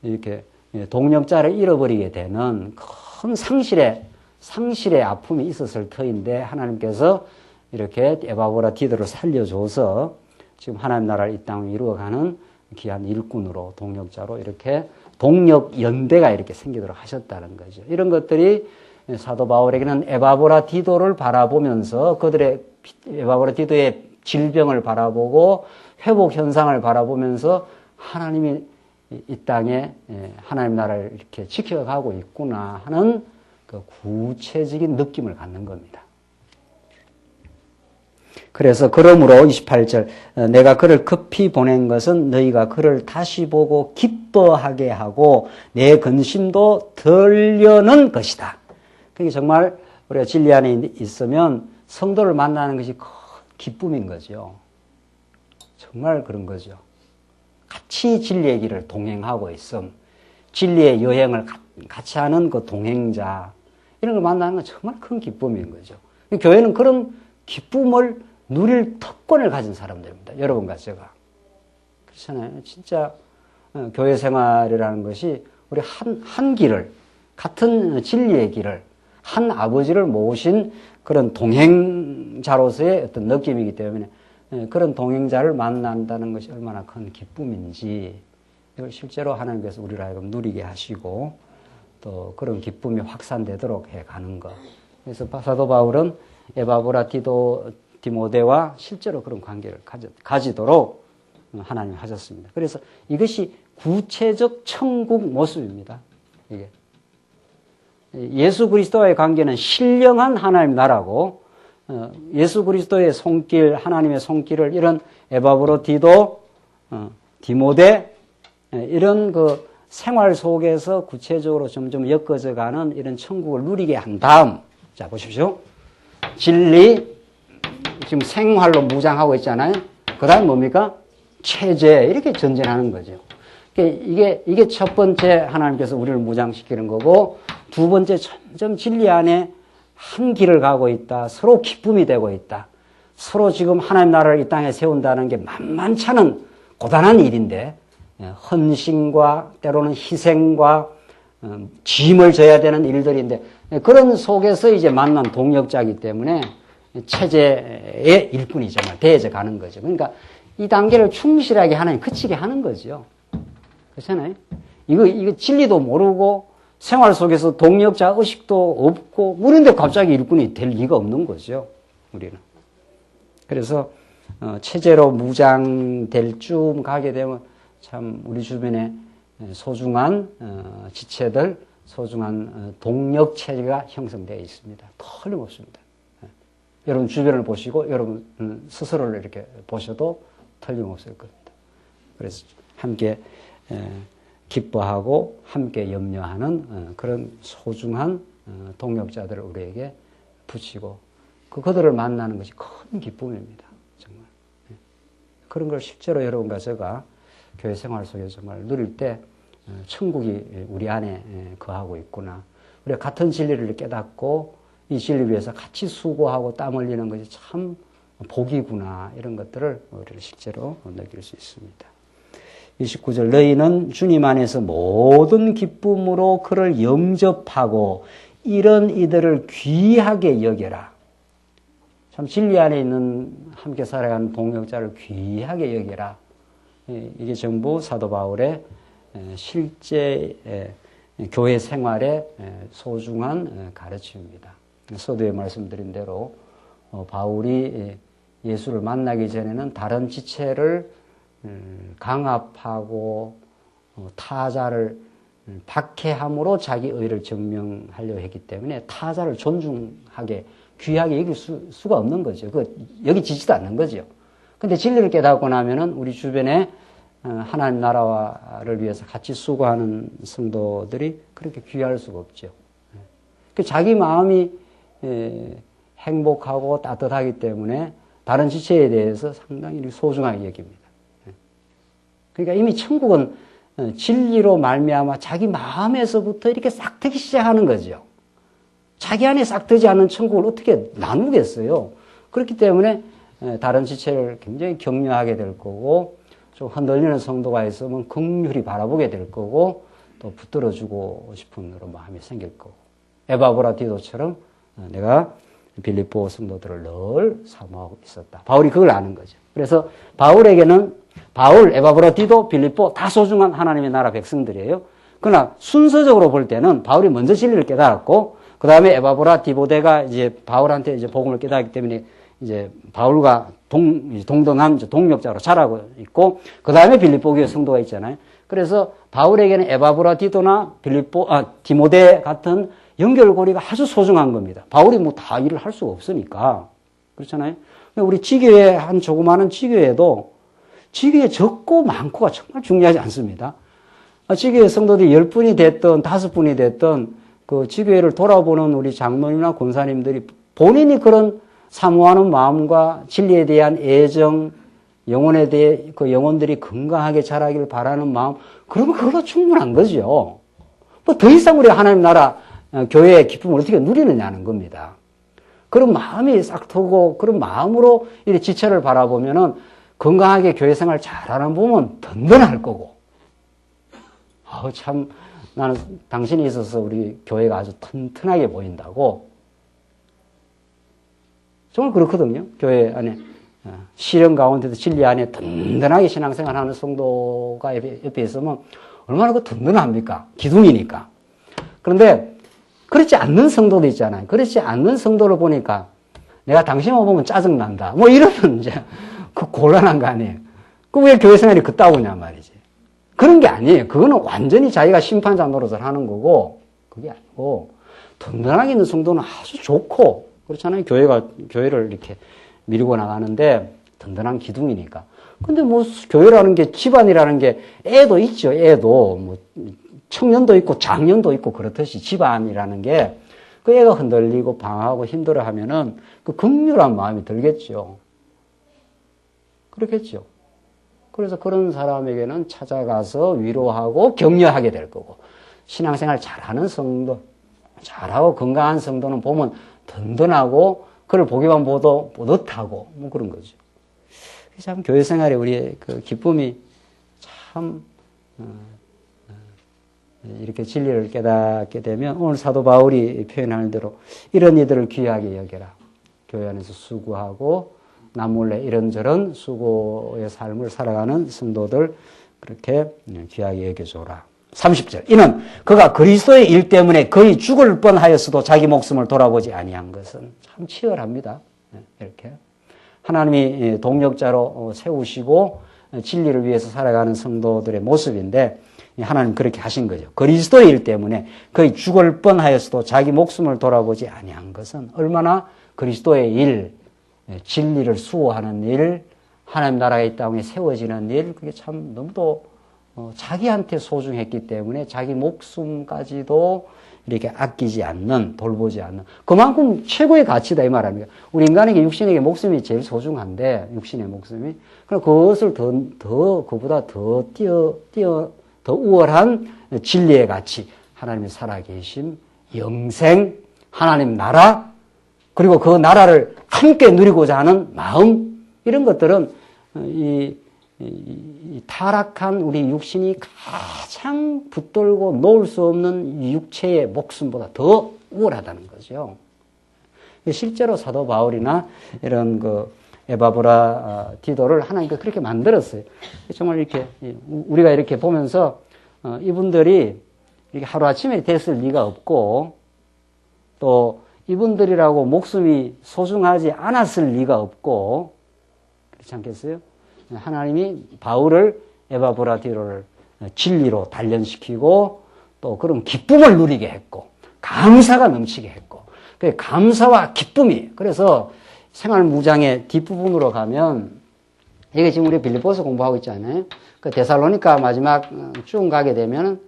이렇게 동력자를 잃어버리게 되는 큰 상실의 아픔이 있었을 터인데 하나님께서 이렇게 에바브라 디도를 살려줘서 지금 하나님 나라를 이 땅에 이루어가는 귀한 일꾼으로 동력자로 이렇게 동력연대가 이렇게 생기도록 하셨다는 거죠. 이런 것들이 사도 바울에게는 에바브라 디도를 바라보면서 그들의 에바브라 디도의 질병을 바라보고 회복 현상을 바라보면서 하나님이 이 땅에 하나님 나라를 이렇게 지켜가고 있구나 하는 그 구체적인 느낌을 갖는 겁니다. 그래서 그러므로 28절 내가 그를 급히 보낸 것은 너희가 그를 다시 보고 기뻐하게 하고 내 근심도 덜려는 것이다. 그게 정말 우리가 진리 안에 있으면 성도를 만나는 것이 큰 기쁨인 거죠. 정말 그런 거죠. 같이 진리의 길을 동행하고 있음, 진리의 여행을 같이 하는 그 동행자 이런 걸 만나는 건 정말 큰 기쁨인 거죠. 교회는 그런 기쁨을 누릴 특권을 가진 사람들입니다. 여러분과 제가. 그렇잖아요. 진짜 교회 생활이라는 것이 우리 한 길을, 같은 진리의 길을, 한 아버지를 모신 그런 동행자로서의 어떤 느낌이기 때문에 그런 동행자를 만난다는 것이 얼마나 큰 기쁨인지 이걸 실제로 하나님께서 우리를 하여금 누리게 하시고 또 그런 기쁨이 확산되도록 해가는 것. 그래서 사도 바울은 에바브라 디모데와 실제로 그런 관계를 가지도록 하나님이 하셨습니다. 그래서 이것이 구체적 천국 모습입니다. 이게 예수 그리스도와의 관계는 신령한 하나님 나라고 예수 그리스도의 손길, 하나님의 손길을 이런 에바브라 디모데 이런 그 생활 속에서 구체적으로 점점 엮어져 가는 이런 천국을 누리게 한 다음, 자, 보십시오. 진리, 지금 생활로 무장하고 있잖아요. 그 다음 뭡니까? 체제, 이렇게 전진하는 거죠. 이게 첫 번째 하나님께서 우리를 무장시키는 거고, 두 번째 점점 진리 안에 한 길을 가고 있다. 서로 기쁨이 되고 있다. 서로 지금 하나님 나라를 이 땅에 세운다는 게 만만찮은 고단한 일인데, 헌신과 때로는 희생과 짐을 져야 되는 일들인데 그런 속에서 이제 만난 동력자이기 때문에 체제의 일꾼이 정말 되어져 가는 거죠. 그러니까 이 단계를 충실하게 하나님 그치게 하는 거죠. 그렇잖아요. 이거 진리도 모르고 생활 속에서 동력자 의식도 없고 그런데 갑자기 일꾼이 될 리가 없는 거죠. 우리는. 그래서 체제로 무장될 쯤 가게 되면 참 우리 주변에 소중한 지체들, 소중한 동력 체제가 형성되어 있습니다. 틀림없습니다. 여러분 주변을 보시고 여러분 스스로를 이렇게 보셔도 틀림없을 겁니다. 그래서 함께 기뻐하고 함께 염려하는 그런 소중한 동력자들을 우리에게 붙이고 그들을 만나는 것이 큰 기쁨입니다. 정말. 그런 걸 실제로 여러분과 제가 교회 생활 속에서 정말 누릴 때 천국이 우리 안에 거하고 있구나. 우리가 같은 진리를 깨닫고 이 진리를 위해서 같이 수고하고 땀 흘리는 것이 참 복이구나. 이런 것들을 우리를 실제로 느낄 수 있습니다. 29절 너희는 주님 안에서 모든 기쁨으로 그를 영접하고 이런 이들을 귀하게 여겨라. 참 진리 안에 있는 함께 살아가는 동역자를 귀하게 여겨라. 이게 전부 사도 바울의 실제 교회 생활의 소중한 가르침입니다. 서두에 말씀드린 대로 바울이 예수를 만나기 전에는 다른 지체를 강압하고 타자를 박해함으로 자기 의를 증명하려 했기 때문에 타자를 존중하게 귀하게 여길 수가 없는 거죠. 여기지지도 않는 거죠. 근데 진리를 깨닫고 나면은 우리 주변에 하나님 나라를 위해서 같이 수고하는 성도들이 그렇게 귀할 수가 없죠. 자기 마음이 행복하고 따뜻하기 때문에 다른 지체에 대해서 상당히 소중하게 여깁니다. 그러니까 이미 천국은 진리로 말미암아 자기 마음에서부터 이렇게 싹트기 시작하는 거죠. 자기 안에 싹트지 않는 천국을 어떻게 나누겠어요? 그렇기 때문에 다른 지체를 굉장히 격려하게 될 거고 좀 흔들리는 성도가 있으면 긍휼히 바라보게 될 거고 또 붙들어주고 싶은 그런 마음이 생길 거고 에바브라 디도처럼 내가 빌립보 성도들을 늘 사모하고 있었다. 바울이 그걸 아는 거죠. 그래서 바울에게는 바울, 에바브라 디도, 빌립보 다 소중한 하나님의 나라 백성들이에요. 그러나 순서적으로 볼 때는 바울이 먼저 진리를 깨달았고 그 다음에 에바브라 디보데가 이제 바울한테 이제 복음을 깨달았기 때문에 이제 바울과 동등한 동력자로 자라고 있고 그 다음에 빌립보 교회 성도가 있잖아요. 그래서 바울에게는 에바브라 디도나 디모데 같은 연결고리가 아주 소중한 겁니다. 바울이 뭐 다 일을 할 수가 없으니까. 그렇잖아요. 우리 지교회 한 조그마한 지교회도 지교회 적고 많고가 정말 중요하지 않습니다. 지교회 성도들이 10분이 됐든 5분이 됐든 그 지교회를 돌아보는 우리 장로님이나 권사님들이 본인이 그런 사모하는 마음과 진리에 대한 애정, 영혼에 대해 그 영혼들이 건강하게 자라기를 바라는 마음, 그러면 그걸로 충분한 거죠. 뭐 더 이상 우리가 하나님 나라 교회의 기쁨을 어떻게 누리느냐는 겁니다. 그런 마음이 싹 트고 그런 마음으로 이 지체를 바라보면은 건강하게 교회 생활 잘하는 부모는 든든할 거고. 참 나는 당신이 있어서 우리 교회가 아주 튼튼하게 보인다고. 정말 그렇거든요. 교회 안에 시련 가운데도 진리 안에 든든하게 신앙생활하는 성도가 옆에 있으면 얼마나 그 든든합니까? 기둥이니까. 그런데 그렇지 않는 성도도 있잖아요. 그렇지 않는 성도를 보니까 내가 당신만 보면 짜증난다. 뭐 이러면 이제 그 곤란한 거 아니에요. 그 왜 교회 생활이 그따구냐 말이지. 그런 게 아니에요. 그거는 완전히 자기가 심판자 노릇을 하는 거고 그게 아니고 든든하게 있는 성도는 아주 좋고 그렇잖아요. 교회를 이렇게 밀고 나가는데 든든한 기둥이니까. 근데 뭐 교회라는 게 집안이라는 게 애도 있죠. 애도 뭐 청년도 있고 장년도 있고 그렇듯이 집안이라는 게 그 애가 흔들리고 방황하고 힘들어하면은 그 긍휼한 마음이 들겠죠. 그렇겠죠. 그래서 그런 사람에게는 찾아가서 위로하고 격려하게 될 거고 신앙생활 잘하는 성도, 잘하고 건강한 성도는 보면 든든하고 그를 보기만 봐도 뿌듯하고 뭐 그런 거죠. 참 교회 생활에 우리의 그 기쁨이 참 이렇게 진리를 깨닫게 되면 오늘 사도 바울이 표현하는 대로 이런 이들을 귀하게 여겨라. 교회 안에서 수고하고 남몰래 이런저런 수고의 삶을 살아가는 성도들 그렇게 귀하게 여겨줘라. 30절. 이는 그가 그리스도의 일 때문에 거의 죽을 뻔하였어도 자기 목숨을 돌아보지 아니한 것은 참 치열합니다. 이렇게 하나님이 동력자로 세우시고 진리를 위해서 살아가는 성도들의 모습인데 하나님 그렇게 하신 거죠. 그리스도의 일 때문에 거의 죽을 뻔하였어도 자기 목숨을 돌아보지 아니한 것은 얼마나 그리스도의 일, 진리를 수호하는 일, 하나님 나라가 이 땅에 세워지는 일, 그게 참 너무도 자기한테 소중했기 때문에 자기 목숨까지도 이렇게 아끼지 않는, 돌보지 않는, 그만큼 최고의 가치다 이 말 아닙니까? 우리 인간에게 육신에게 목숨이 제일 소중한데, 육신의 목숨이. 그럼 그것을 그보다 더 우월한 진리의 가치, 하나님의 살아계심, 영생, 하나님 나라, 그리고 그 나라를 함께 누리고자 하는 마음, 이런 것들은 이 타락한 우리 육신이 가장 붙들고 놓을 수 없는 육체의 목숨보다 더 우월하다는 거죠. 실제로 사도 바울이나 이런 에바브라 디도를 하나님께서 그렇게 만들었어요. 정말 이렇게 우리가 이렇게 보면서 이분들이 이렇게 하루아침에 됐을 리가 없고 또 이분들이라고 목숨이 소중하지 않았을 리가 없고 그렇지 않겠어요? 하나님이 바울을 에바브라 디도를 진리로 단련시키고 또 그런 기쁨을 누리게 했고 감사가 넘치게 했고 그 감사와 기쁨이 그래서 생활무장의 뒷부분으로 가면 이게 지금 우리 빌립보서 공부하고 있잖아요. 그 데살로니가 마지막 쭉 가게 되면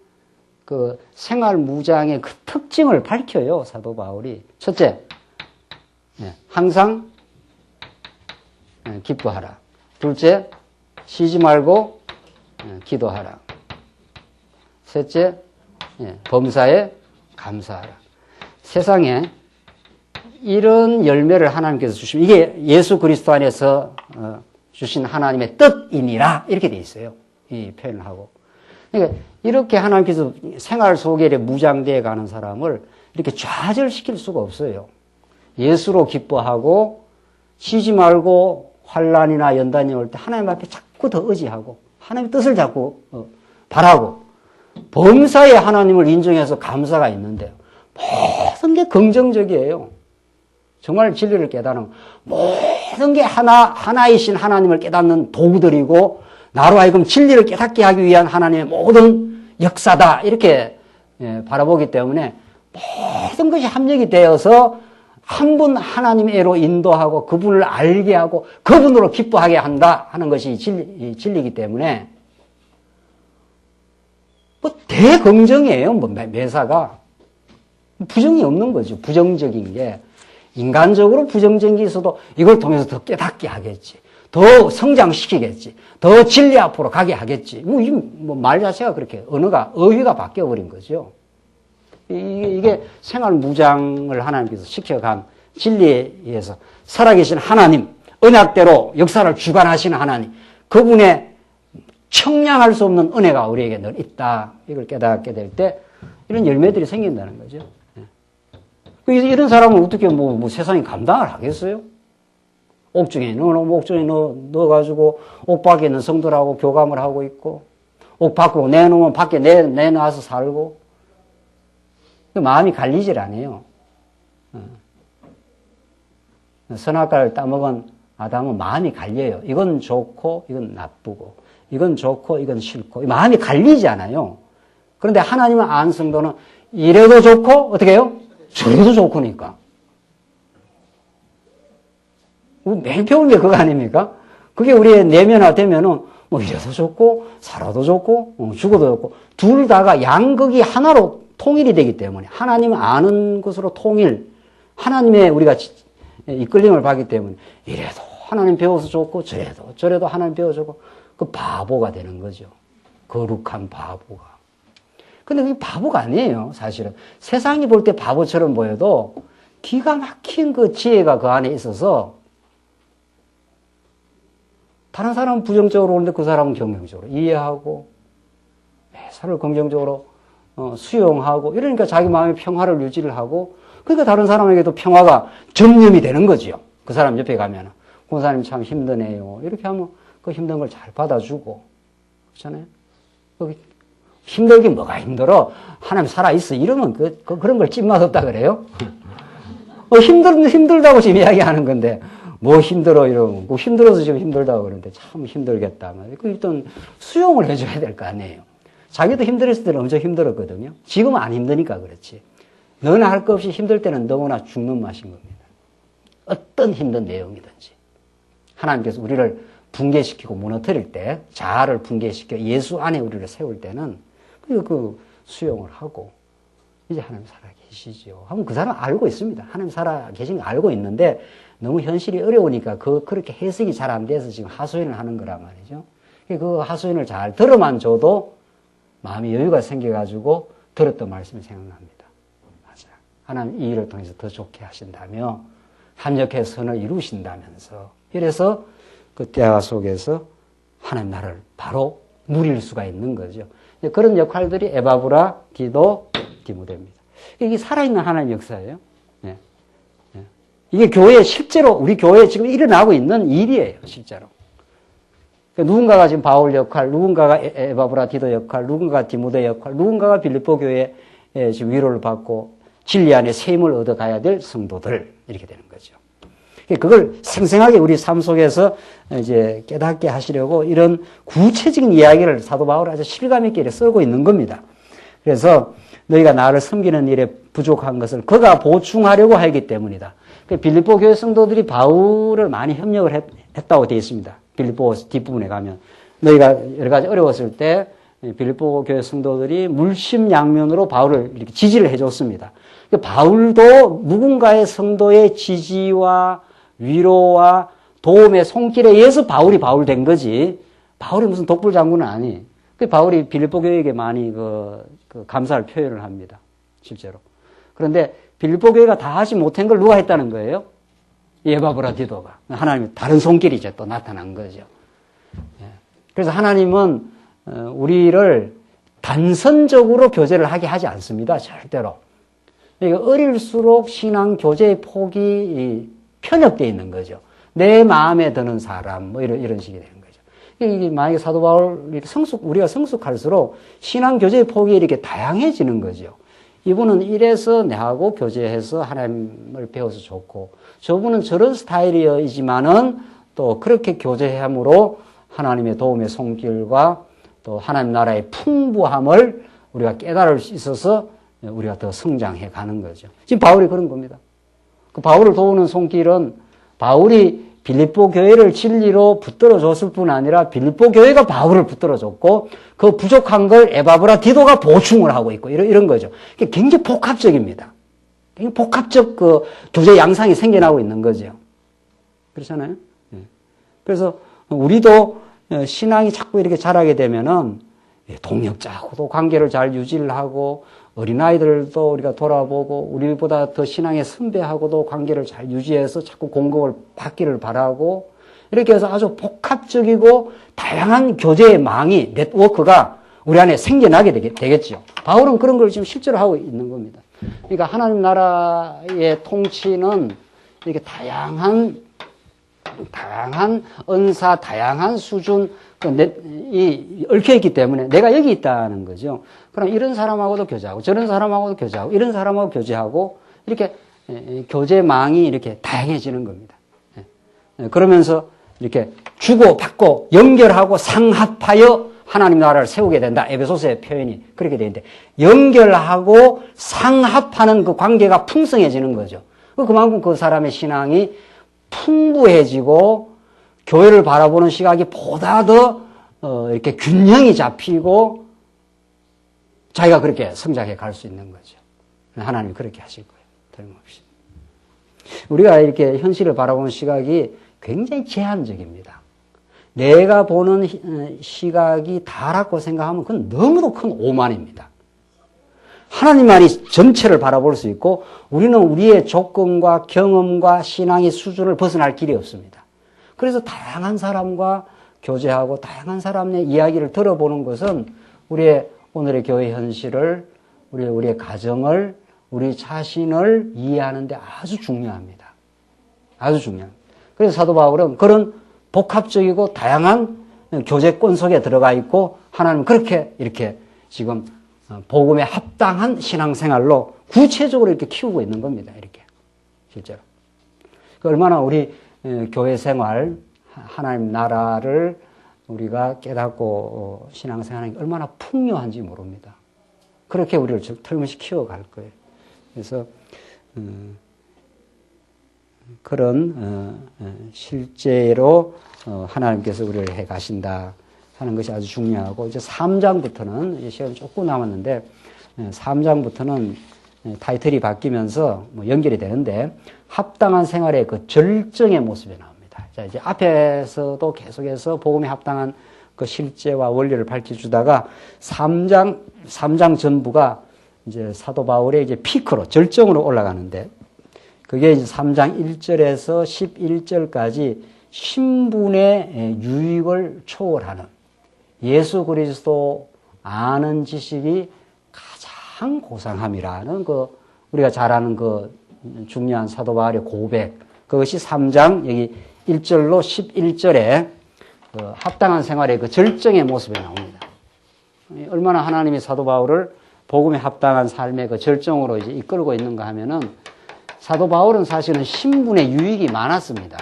그 생활무장의 그 특징을 밝혀요. 사도 바울이. 첫째, 항상 기뻐하라. 둘째, 쉬지 말고 기도하라. 셋째, 범사에 감사하라. 세상에 이런 열매를 하나님께서 주시면 이게 예수 그리스도 안에서 주신 하나님의 뜻이니라 이렇게 돼 있어요. 이 표현을 하고. 그러니까 이렇게 하나님께서 생활 속에 무장되어 가는 사람을 이렇게 좌절시킬 수가 없어요. 예수로 기뻐하고 쉬지 말고 환난이나 연단이 올 때 하나님 앞에 자꾸 더 의지하고 하나님의 뜻을 자꾸 바라고 범사에 하나님을 인정해서 감사가 있는데요. 모든 게 긍정적이에요. 정말 진리를 깨닫는 모든 게 하나이신 하나님을 깨닫는 도구들이고 나로 하여금 진리를 깨닫게 하기 위한 하나님의 모든 역사다 이렇게 바라보기 때문에 모든 것이 합력이 되어서 한 분 하나님의로 인도하고 그분을 알게 하고 그분으로 기뻐하게 한다 하는 것이 진리이기 때문에 대긍정이에요. 매사가 부정이 없는 거죠. 부정적인 게 인간적으로 부정적인 게 있어도 이걸 통해서 더 깨닫게 하겠지. 더 성장시키겠지. 더 진리 앞으로 가게 하겠지. 말 자체가 그렇게 어휘가 바뀌어버린 거죠. 이게 생활무장을 하나님께서 시켜간 진리에 의해서 살아계신 하나님, 언약대로 역사를 주관하시는 하나님, 그분의 청량할 수 없는 은혜가 우리에게 늘 있다. 이걸 깨닫게 될 때 이런 열매들이 생긴다는 거죠. 이런 사람은 어떻게 세상이 감당을 하겠어요? 옥중에 넣어가지고 옥 밖에 있는 성도들하고 교감을 하고 있고 옥 밖으로 내놓으면 밖에 내놔서 살고 마음이 갈리질 않아요. 선악과를 따먹은 아담은 마음이 갈려요. 이건 좋고 이건 나쁘고 이건 좋고 이건 싫고 마음이 갈리지 않아요. 그런데 하나님을 아는 성도는 이래도 좋고 어떻게 해요? 저래도 좋고니까. 매일 배우는 게 그거 아닙니까? 그게 우리의 내면화되면은 이래도 좋고 살아도 좋고 죽어도 좋고 둘 다가 양극이 하나로 통일이 되기 때문에 하나님 아는 것으로 통일, 하나님의 우리가 이끌림을 받기 때문에 이래도 하나님 배워서 좋고 저래도 하나님 배워서 좋고 그 바보가 되는 거죠. 거룩한 바보가. 근데 그게 바보가 아니에요. 사실은 세상이 볼 때 바보처럼 보여도 기가 막힌 그 지혜가 그 안에 있어서 다른 사람은 부정적으로 오는데 그 사람은 긍정적으로 이해하고 서로 긍정적으로 수용하고 이러니까 자기 마음의 평화를 유지를 하고 그러니까 다른 사람에게도 평화가 전염이 되는 거죠. 그 사람 옆에 가면은 그 사람이 참 힘드네요. 이렇게 하면 그 힘든 걸 잘 받아주고 그렇잖아요. 힘들긴 뭐가 힘들어? 하나님 살아있어. 이러면 그런 걸 찐맛없다 그래요? 힘들다고 지금 이야기하는 건데, 뭐 힘들어 이러면, 힘들어서 지금 힘들다고 그러는데 참 힘들겠다. 일단 수용을 해줘야 될 거 아니에요. 자기도 힘들었을 때는 엄청 힘들었거든요. 지금은 안 힘드니까 그렇지. 너나 할 것 없이 힘들 때는 너무나 죽는 맛인 겁니다. 어떤 힘든 내용이든지. 하나님께서 우리를 붕괴시키고 무너뜨릴 때, 자아를 붕괴시켜 예수 안에 우리를 세울 때는 그 수용을 하고, 이제 하나님 살아계시죠. 하면 그 사람 알고 있습니다. 하나님 살아계신 거 알고 있는데, 너무 현실이 어려우니까 그렇게 해석이 잘 안 돼서 지금 하소연을 하는 거란 말이죠. 그 하소연을 잘 들어만 줘도 마음이 여유가 생겨가지고 들었던 말씀이 생각납니다. 맞아. 하나님 이 일을 통해서 더 좋게 하신다며 합력해서 선을 이루신다면서 이래서 그 대화 속에서 하나님 나라를 바로 누릴 수가 있는 거죠. 그런 역할들이 에바브라, 디도, 디모데입니다. 이게 살아있는 하나님의 역사예요. 네. 네. 이게 교회에 실제로 우리 교회에 지금 일어나고 있는 일이에요. 실제로. 누군가가 지금 바울 역할, 누군가가 에바브라, 디도 역할, 누군가가 디모데 역할, 누군가가 빌립보 교회에 지금 위로를 받고 진리 안에 세임을 얻어가야 될 성도들 이렇게 되는 거죠. 그걸 생생하게 우리 삶 속에서 이제 깨닫게 하시려고 이런 구체적인 이야기를 사도 바울이 아주 실감 있게 쓰고 있는 겁니다. 그래서 너희가 나를 섬기는 일에 부족한 것을 그가 보충하려고 하기 때문이다. 빌립보 교회 성도들이 바울을 많이 협력을 했다고 되어 있습니다. 빌립보 뒷부분에 가면 너희가 여러 가지 어려웠을 때 빌립보 교회 성도들이 물심양면으로 바울을 이렇게 지지를 해줬습니다. 바울도 누군가의 성도의 지지와 위로와 도움의 손길에 의해서 바울이 바울 된 거지. 바울이 무슨 독불 장군은 아니. 바울이 빌립보 교회에게 많이 그 감사를 표현을 합니다. 실제로. 그런데 빌립보 교회가 다 하지 못한 걸 누가 했다는 거예요? 에바브라 디도가. 하나님의 다른 손길이 이제 또 나타난 거죠. 그래서 하나님은 우리를 단선적으로 교제를 하게 하지 않습니다. 절대로. 어릴수록 신앙 교제의 폭이 편협되어 있는 거죠. 내 마음에 드는 사람, 뭐 이런 식이 되는 거죠. 이게 만약에 사도 바울이 우리가 성숙할수록 신앙 교제의 폭이 이렇게 다양해지는 거죠. 이분은 이래서 내하고 교제해서 하나님을 배워서 좋고, 저분은 저런 스타일이지만은 또 그렇게 교제함으로 하나님의 도움의 손길과 또 하나님 나라의 풍부함을 우리가 깨달을 수 있어서 우리가 더 성장해 가는 거죠. 지금 바울이 그런 겁니다. 그 바울을 도우는 손길은 바울이 빌립보 교회를 진리로 붙들어 줬을 뿐 아니라 빌립보 교회가 바울을 붙들어 줬고 그 부족한 걸 에바브라 디도가 보충을 하고 있고 이런 거죠. 굉장히 복합적입니다. 굉장히 복합적 그 교제 양상이 생겨나고 있는 거죠. 그렇잖아요. 그래서 우리도 신앙이 자꾸 이렇게 자라게 되면은 동역자하고도 관계를 잘 유지를 하고 어린아이들도 우리가 돌아보고 우리보다 더 신앙의 선배하고도 관계를 잘 유지해서 자꾸 공급을 받기를 바라고 이렇게 해서 아주 복합적이고 다양한 교제의 망이 네트워크가 우리 안에 생겨나게 되겠죠. 바울은 그런 걸 지금 실제로 하고 있는 겁니다. 그러니까 하나님 나라의 통치는 이렇게 다양한 은사, 다양한 수준, 얽혀있기 때문에 내가 여기 있다는 거죠. 그럼 이런 사람하고도 교제하고, 저런 사람하고도 교제하고, 이런 사람하고 교제하고, 이렇게 교제망이 이렇게 다양해지는 겁니다. 그러면서 이렇게 주고받고 연결하고 상합하여 하나님 나라를 세우게 된다. 에베소서의 표현이 그렇게 되는데, 연결하고 상합하는 그 관계가 풍성해지는 거죠. 그만큼 그 사람의 신앙이 풍부해지고 교회를 바라보는 시각이 보다 더 이렇게 균형이 잡히고 자기가 그렇게 성장해 갈 수 있는 거죠. 하나님이 그렇게 하실 거예요. 틀림없이. 우리가 이렇게 현실을 바라보는 시각이 굉장히 제한적입니다. 내가 보는 시각이 다라고 생각하면 그건 너무도 큰 오만입니다. 하나님만이 전체를 바라볼 수 있고 우리는 우리의 조건과 경험과 신앙의 수준을 벗어날 길이 없습니다. 그래서 다양한 사람과 교제하고 다양한 사람의 이야기를 들어보는 것은 우리의 오늘의 교회 현실을, 우리의 가정을, 우리 자신을 이해하는 데 아주 중요합니다. 아주 중요합니다. 그래서 사도 바울은 그런 복합적이고 다양한 교제권 속에 들어가 있고 하나님은 그렇게 이렇게 지금 복음에 합당한 신앙생활로 구체적으로 이렇게 키우고 있는 겁니다. 이렇게 실제로. 얼마나 우리 교회 생활, 하나님 나라를 우리가 깨닫고 신앙생활하는 게 얼마나 풍요한지 모릅니다. 그렇게 우리를 틀림없이 키워갈 거예요. 그래서 그런 실제로 하나님께서 우리를 해 가신다 하는 것이 아주 중요하고, 이제 3장부터는 시간이 조금 남았는데 3장부터는 타이틀이 바뀌면서 뭐 연결이 되는데 합당한 생활의 그 절정의 모습이 나옵니다. 자, 이제 앞에서도 계속해서 복음에 합당한 그 실제와 원리를 밝혀주다가 3장 전부가 이제 사도 바울의 이제 피크로 절정으로 올라가는데, 그게 이제 3장 1절에서 11절까지 신분의 유익을 초월하는 예수 그리스도 아는 지식이 가장 고상함이라는 그 우리가 잘 아는 그 중요한 사도 바울의 고백, 그것이 3장 여기 1절로 11절에 그 합당한 생활의 그 절정의 모습이 나옵니다. 얼마나 하나님이 사도 바울을 복음에 합당한 삶의 그 절정으로 이제 이끌고 있는가 하면은, 사도 바울은 사실은 신분의 유익이 많았습니다.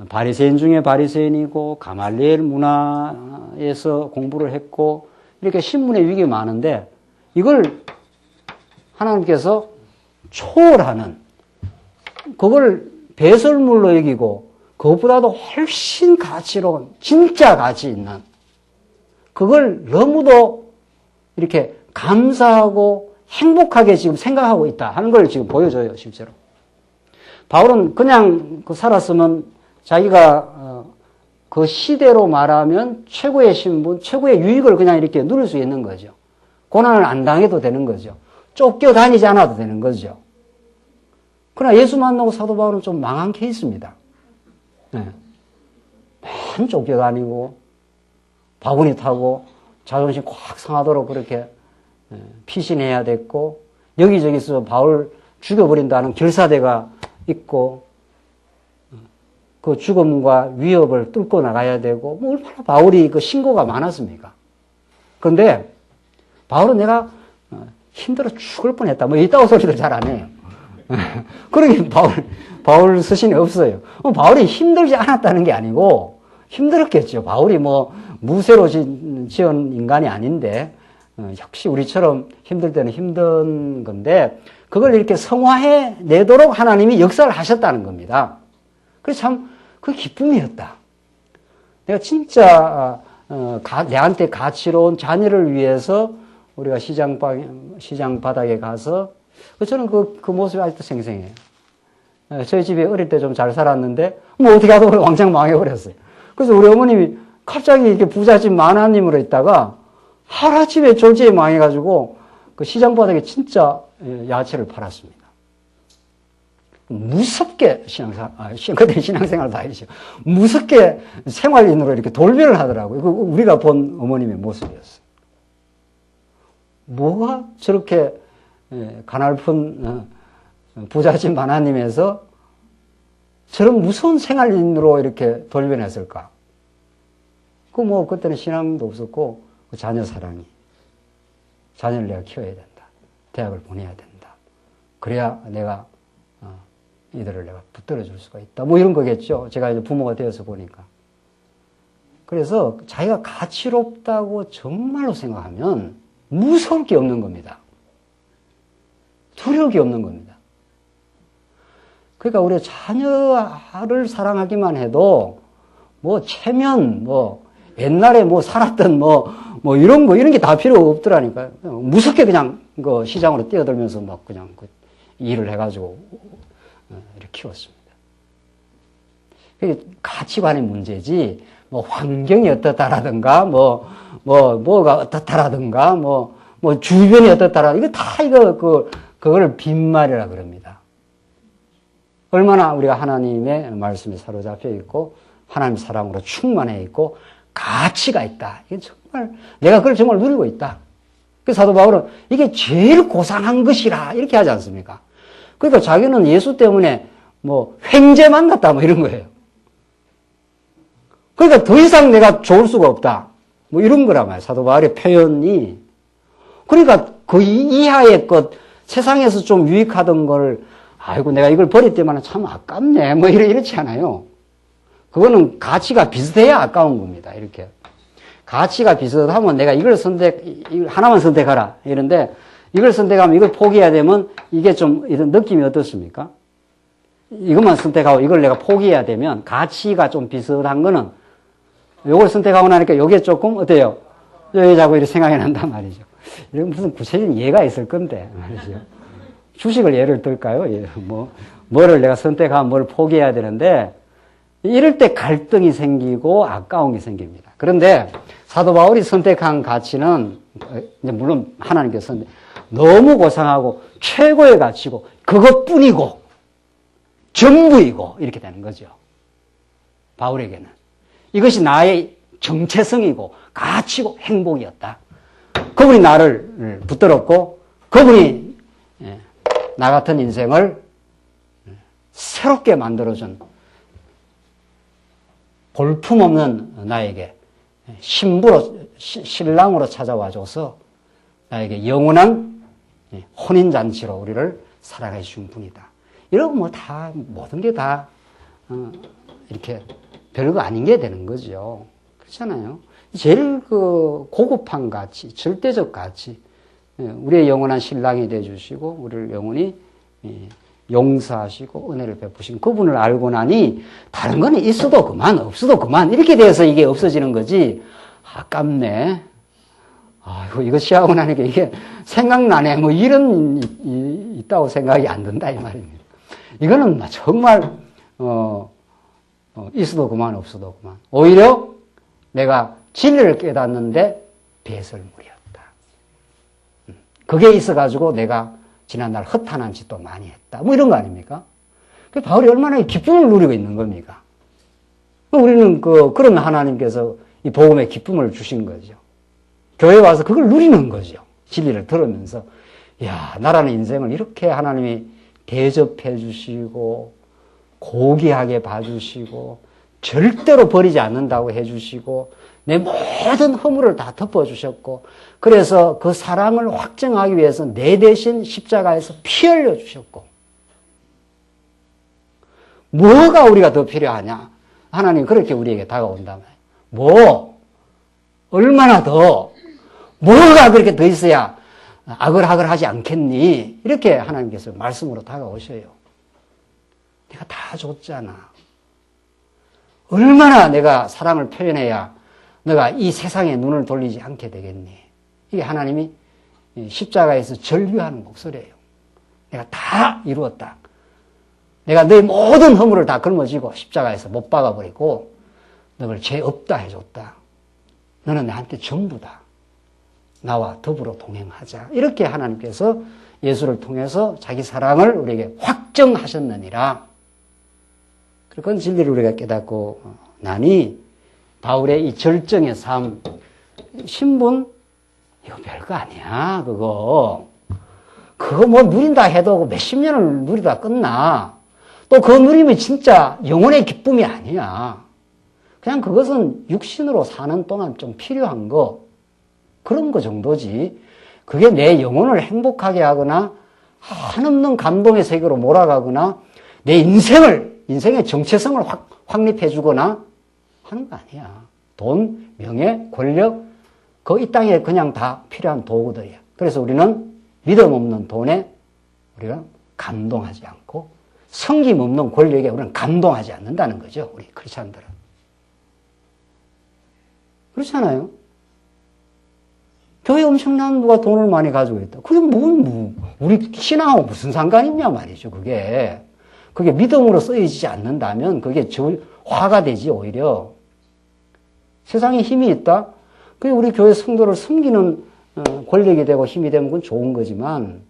바리새인 중에 바리새인이고 가말리엘 문화에서 공부를 했고 이렇게 신분의 유익이 많은데, 이걸 하나님께서 초월하는, 그걸 배설물로 여기고 그것보다도 훨씬 가치로운, 진짜 가치 있는, 그걸 너무도 이렇게 감사하고 행복하게 지금 생각하고 있다 하는 걸 지금 보여줘요, 실제로. 바울은 그냥 살았으면 자기가 그 시대로 말하면 최고의 신분, 최고의 유익을 그냥 이렇게 누릴 수 있는 거죠. 고난을 안 당해도 되는 거죠. 쫓겨다니지 않아도 되는 거죠. 그러나 예수 만나고 사도 바울은 좀 망한 케이스입니다. 네. 맨 쫓겨다니고 바구니 타고 자존심 꽉 상하도록 그렇게 피신해야 됐고, 여기저기서 바울 죽여버린다는 결사대가 있고, 그 죽음과 위협을 뚫고 나가야 되고, 뭐 얼마나 바울이 그 신고가 많았습니까? 그런데 바울은 내가 힘들어 죽을 뻔했다, 뭐 이따고 소리를 잘 안 해요. 그러니 바울 서신이 없어요. 바울이 힘들지 않았다는 게 아니고 힘들었겠죠. 바울이 뭐 무쇠로 지은 인간이 아닌데 역시 우리처럼 힘들 때는 힘든 건데, 그걸 이렇게 성화해 내도록 하나님이 역사를 하셨다는 겁니다. 그래서 참 그 기쁨이었다. 내가 진짜 내한테 가치로운 자녀를 위해서 우리가 시장 바닥에 가서, 저는 그 모습이 아직도 생생해요. 저희 집에 어릴 때 좀 잘 살았는데 뭐 어떻게 하다 보니 왕창 망해버렸어요. 그래서 우리 어머님이 갑자기 이렇게 부잣집 만화님으로 있다가 하루아침에 졸지에 망해가지고 그 시장 바닥에 진짜 야채를 팔았습니다. 무섭게 그때 신앙생활도 아니죠. 무섭게 생활인으로 이렇게 돌변을 하더라고요. 우리가 본 어머님의 모습이었어요. 뭐가 저렇게 가날픈 부잣집 만화님에서 저런 무서운 생활인으로 이렇게 돌변했을까? 그때는 신앙도 없었고, 자녀 사랑이. 자녀를 내가 키워야 된다. 대학을 보내야 된다. 그래야 내가, 이들을 내가 붙들어 줄 수가 있다. 뭐 이런 거겠죠. 제가 이제 부모가 되어서 보니까. 그래서 자기가 가치롭다고 정말로 생각하면 무서울 게 없는 겁니다. 두려울 게 없는 겁니다. 그러니까 우리가 자녀를 사랑하기만 해도 체면, 옛날에 살았던 이런 게 다 필요 없더라니까요. 무섭게 그냥 시장으로 뛰어들면서 그냥 일을 해가지고 이렇게 키웠습니다. 그게 가치관의 문제지, 환경이 어떻다라든가, 뭐가 어떻다라든가, 주변이 어떻다라, 그걸 빈말이라 그럽니다. 얼마나 우리가 하나님의 말씀에 사로잡혀 있고, 하나님 사랑으로 충만해 있고, 가치가 있다. 이게 정말, 내가 그걸 정말 누리고 있다. 그 사도 바울은 이게 제일 고상한 것이라, 이렇게 하지 않습니까? 그러니까 자기는 예수 때문에 횡재 만났다, 이런 거예요. 그러니까 더 이상 내가 좋을 수가 없다. 이런 거란 말이에요. 사도 바울의 표현이 그러니까 그 이하의 것, 세상에서 좀 유익하던 걸, 아이고, 내가 이걸 버릴 때만 참 아깝네. 뭐 이렇지 않아요. 그거는 가치가 비슷해야 아까운 겁니다. 이렇게. 가치가 비슷하면 내가 이걸 하나만 선택하라. 이런데 이걸 선택하면 이걸 포기해야 되면 이게 좀 이런 느낌이 어떻습니까? 이것만 선택하고 이걸 내가 포기해야 되면 가치가 좀 비슷한 거는 이걸 선택하고 나니까 이게 조금 어때요? 여기 자꾸 이렇게 생각이 난단 말이죠. 이런 무슨 구체적인 예가 있을 건데 말이죠. 주식을 예를 들까요? 예, 뭐를 내가 선택하면 뭘 포기해야 되는데 이럴 때 갈등이 생기고 아까운 게 생깁니다. 그런데 사도 바울이 선택한 가치는 이제 물론 하나님께서 너무 고상하고 최고의 가치고 그것뿐이고 전부이고 이렇게 되는 거죠. 바울에게는 이것이 나의 정체성이고 가치고 행복이었다. 그분이 나를 붙들었고 그분이 나 같은 인생을 새롭게 만들어준 볼품없는 나에게 신랑으로 찾아와줘서 나에게 영원한 혼인잔치로 우리를 살아가 준 분이다. 이러고 모든 게 다 이렇게 별거 아닌 게 되는 거죠. 그렇잖아요. 제일 고급한 가치, 절대적 가치, 우리의 영원한 신랑이 되어주시고 우리를 영원히 용서하시고 은혜를 베푸신 그분을 알고 나니 다른 거는 있어도 그만 없어도 그만 이렇게 돼서 이게 없어지는 거지. 아깝네. 아이고 이거 시하고 나니까 이게 생각나네. 뭐 이런 있다고 생각이 안 든다 이 말입니다. 이거는 정말 있어도 그만 없어도 그만. 오히려 내가 진리를 깨닫는데 배설물이었다. 그게 있어가지고 내가 지난날 허탄한 짓도 많이 했다. 뭐 이런 거 아닙니까? 바울이 얼마나 기쁨을 누리고 있는 겁니까? 우리는 그런 하나님께서 이 복음의 기쁨을 주신 거죠. 교회에 와서 그걸 누리는 거죠. 진리를 들으면서. 이야, 나라는 인생을 이렇게 하나님이 대접해 주시고, 고귀하게 봐주시고, 절대로 버리지 않는다고 해 주시고, 내 모든 허물을 다 덮어주셨고, 그래서 그 사랑을 확증하기 위해서 내 대신 십자가에서 피 흘려주셨고, 뭐가 우리가 더 필요하냐? 하나님 그렇게 우리에게 다가온다면, 얼마나 더, 뭐가 그렇게 더 있어야 아글아글 하지 않겠니? 이렇게 하나님께서 말씀으로 다가오셔요. 내가 다 줬잖아. 얼마나 내가 사랑을 표현해야 너가 이 세상에 눈을 돌리지 않게 되겠니? 이게 하나님이 십자가에서 절규하는 목소리예요. 내가 다 이루었다. 내가 너의 모든 허물을 다 걸머쥐고 십자가에서 못 박아버리고 너를 죄 없다 해줬다. 너는 나한테 전부다. 나와 더불어 동행하자. 이렇게 하나님께서 예수를 통해서 자기 사랑을 우리에게 확정하셨느니라. 그런 진리를 우리가 깨닫고 나니 바울의 이 절정의 삶, 신분, 이거 별거 아니야, 그거 뭐 누린다 해도 몇십 년을 누리다 끝나. 또 그 누림이 진짜 영혼의 기쁨이 아니야. 그냥 그것은 육신으로 사는 동안 좀 필요한 그런 거 정도지. 그게 내 영혼을 행복하게 하거나, 한없는 감동의 세계로 몰아가거나, 내 인생의 정체성을 확립해 주거나 하는 거 아니야. 돈, 명예, 권력, 이 땅에 그냥 다 필요한 도구들이야. 그래서 우리는 믿음 없는 돈에 우리가 감동하지 않고 성김 없는 권력에 우리는 감동하지 않는다는 거죠. 우리 크리스찬들은. 그렇잖아요. 교회 엄청난 누가 돈을 많이 가지고 있다. 그게 우리 신앙하고 무슨 상관이 있냐 말이죠. 그게 믿음으로 쓰여지지 않는다면 그게 화가 되지 오히려. 세상에 힘이 있다? 그게 우리 교회 성도를 섬기는 권력이 되고 힘이 되면 그건 좋은 거지만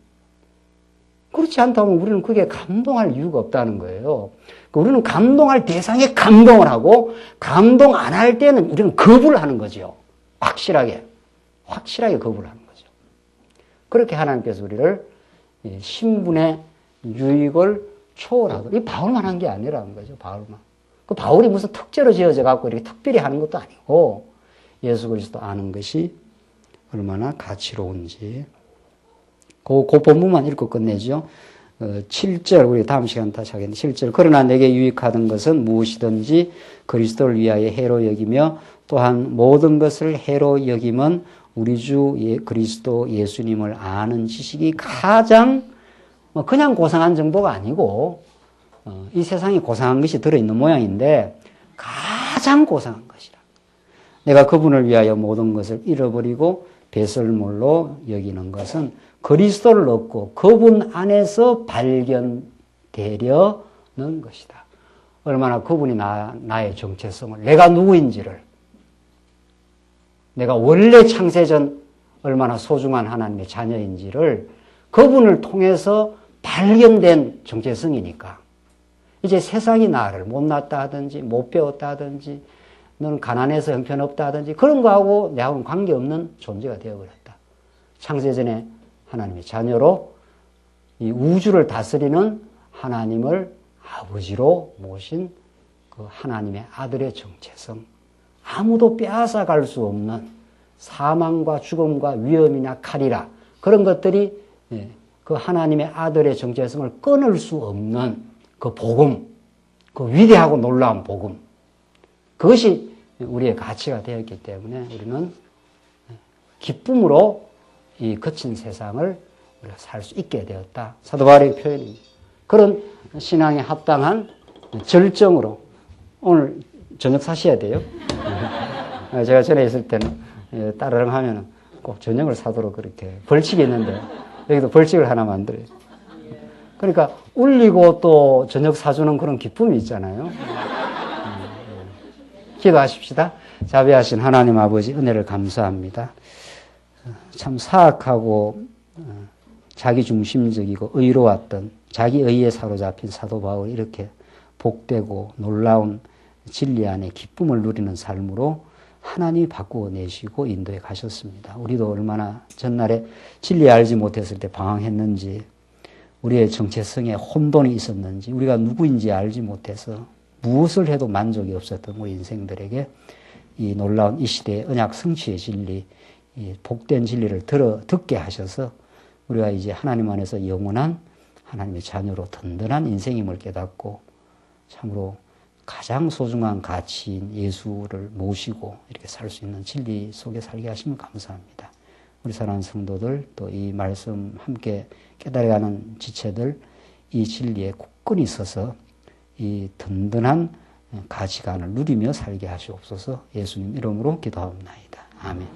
그렇지 않다면 우리는 그게 감동할 이유가 없다는 거예요. 우리는 감동할 대상에 감동을 하고 감동 안 할 때는 우리는 거부를 하는 거죠. 확실하게 거부를 하는 거죠. 그렇게 하나님께서 우리를 신분의 유익을 초월하고, 이 바울만 한 게 아니라는 거죠. 바울이 무슨 특제로 지어져 갖고 이렇게 특별히 하는 것도 아니고 예수 그리스도 아는 것이 얼마나 가치로운지. 그 본문만 읽고 끝내죠. 7절, 우리 다음 시간 다시 하겠는데, 7절. 그러나 내게 유익하던 것은 무엇이든지 그리스도를 위하여 해로 여기며 또한 모든 것을 해로 여김은 우리 주 그리스도 예수님을 아는 지식이 가장, 그냥 고상한 정보가 아니고, 이 세상에 고상한 것이 들어있는 모양인데, 가장 고상한 것이라. 내가 그분을 위하여 모든 것을 잃어버리고 배설물로 여기는 것은 그리스도를 얻고 그분 안에서 발견되려는 것이다. 얼마나 그분이 나의 정체성을, 내가 누구인지를, 내가 원래 창세전 얼마나 소중한 하나님의 자녀인지를 그분을 통해서 발견된 정체성이니까. 이제 세상이 나를 못났다 하든지 못 배웠다 하든지 너는 가난해서 형편없다 하든지 그런 거하고 내하고는 관계없는 존재가 되어버렸다. 창세전에 하나님의 자녀로 이 우주를 다스리는 하나님을 아버지로 모신 그 하나님의 아들의 정체성, 아무도 빼앗아갈 수 없는 사망과 죽음과 위험이나 칼이라 그런 것들이 그 하나님의 아들의 정체성을 끊을 수 없는 그 복음, 그 위대하고 놀라운 복음, 그것이 우리의 가치가 되었기 때문에 우리는 기쁨으로 이 거친 세상을 우리가 살 수 있게 되었다. 사도 바울의 표현입니다. 그런 신앙에 합당한 절정으로 오늘 저녁 사셔야 돼요. 제가 전에 있을 때는 따르릉 하면 꼭 저녁을 사도록 그렇게 벌칙이 있는데 여기도 벌칙을 하나 만들어요. 그러니까 울리고 또 저녁 사주는 그런 기쁨이 있잖아요. 기도하십시다. 자비하신 하나님 아버지 은혜를 감사합니다. 참 사악하고 자기중심적이고 의로웠던 자기 의에 사로잡힌 사도 바울이 이렇게 복되고 놀라운 진리 안에 기쁨을 누리는 삶으로 하나님이 바꾸어 내시고 인도해 가셨습니다. 우리도 얼마나 전날에 진리 알지 못했을 때 방황했는지, 우리의 정체성에 혼돈이 있었는지, 우리가 누구인지 알지 못해서 무엇을 해도 만족이 없었던 우리 인생들에게 이 놀라운 이 시대의 언약 성취의 진리, 이 복된 진리를 듣게 하셔서 우리가 이제 하나님 안에서 영원한 하나님의 자녀로 든든한 인생임을 깨닫고 참으로 가장 소중한 가치인 예수를 모시고 이렇게 살 수 있는 진리 속에 살게 하시면 감사합니다. 우리 사랑하는 성도들, 또 이 말씀 함께 깨달아가는 지체들, 이 진리에 굳건히 서서 이 든든한 가치관을 누리며 살게 하시옵소서. 예수님 이름으로 기도하옵나이다. 아멘.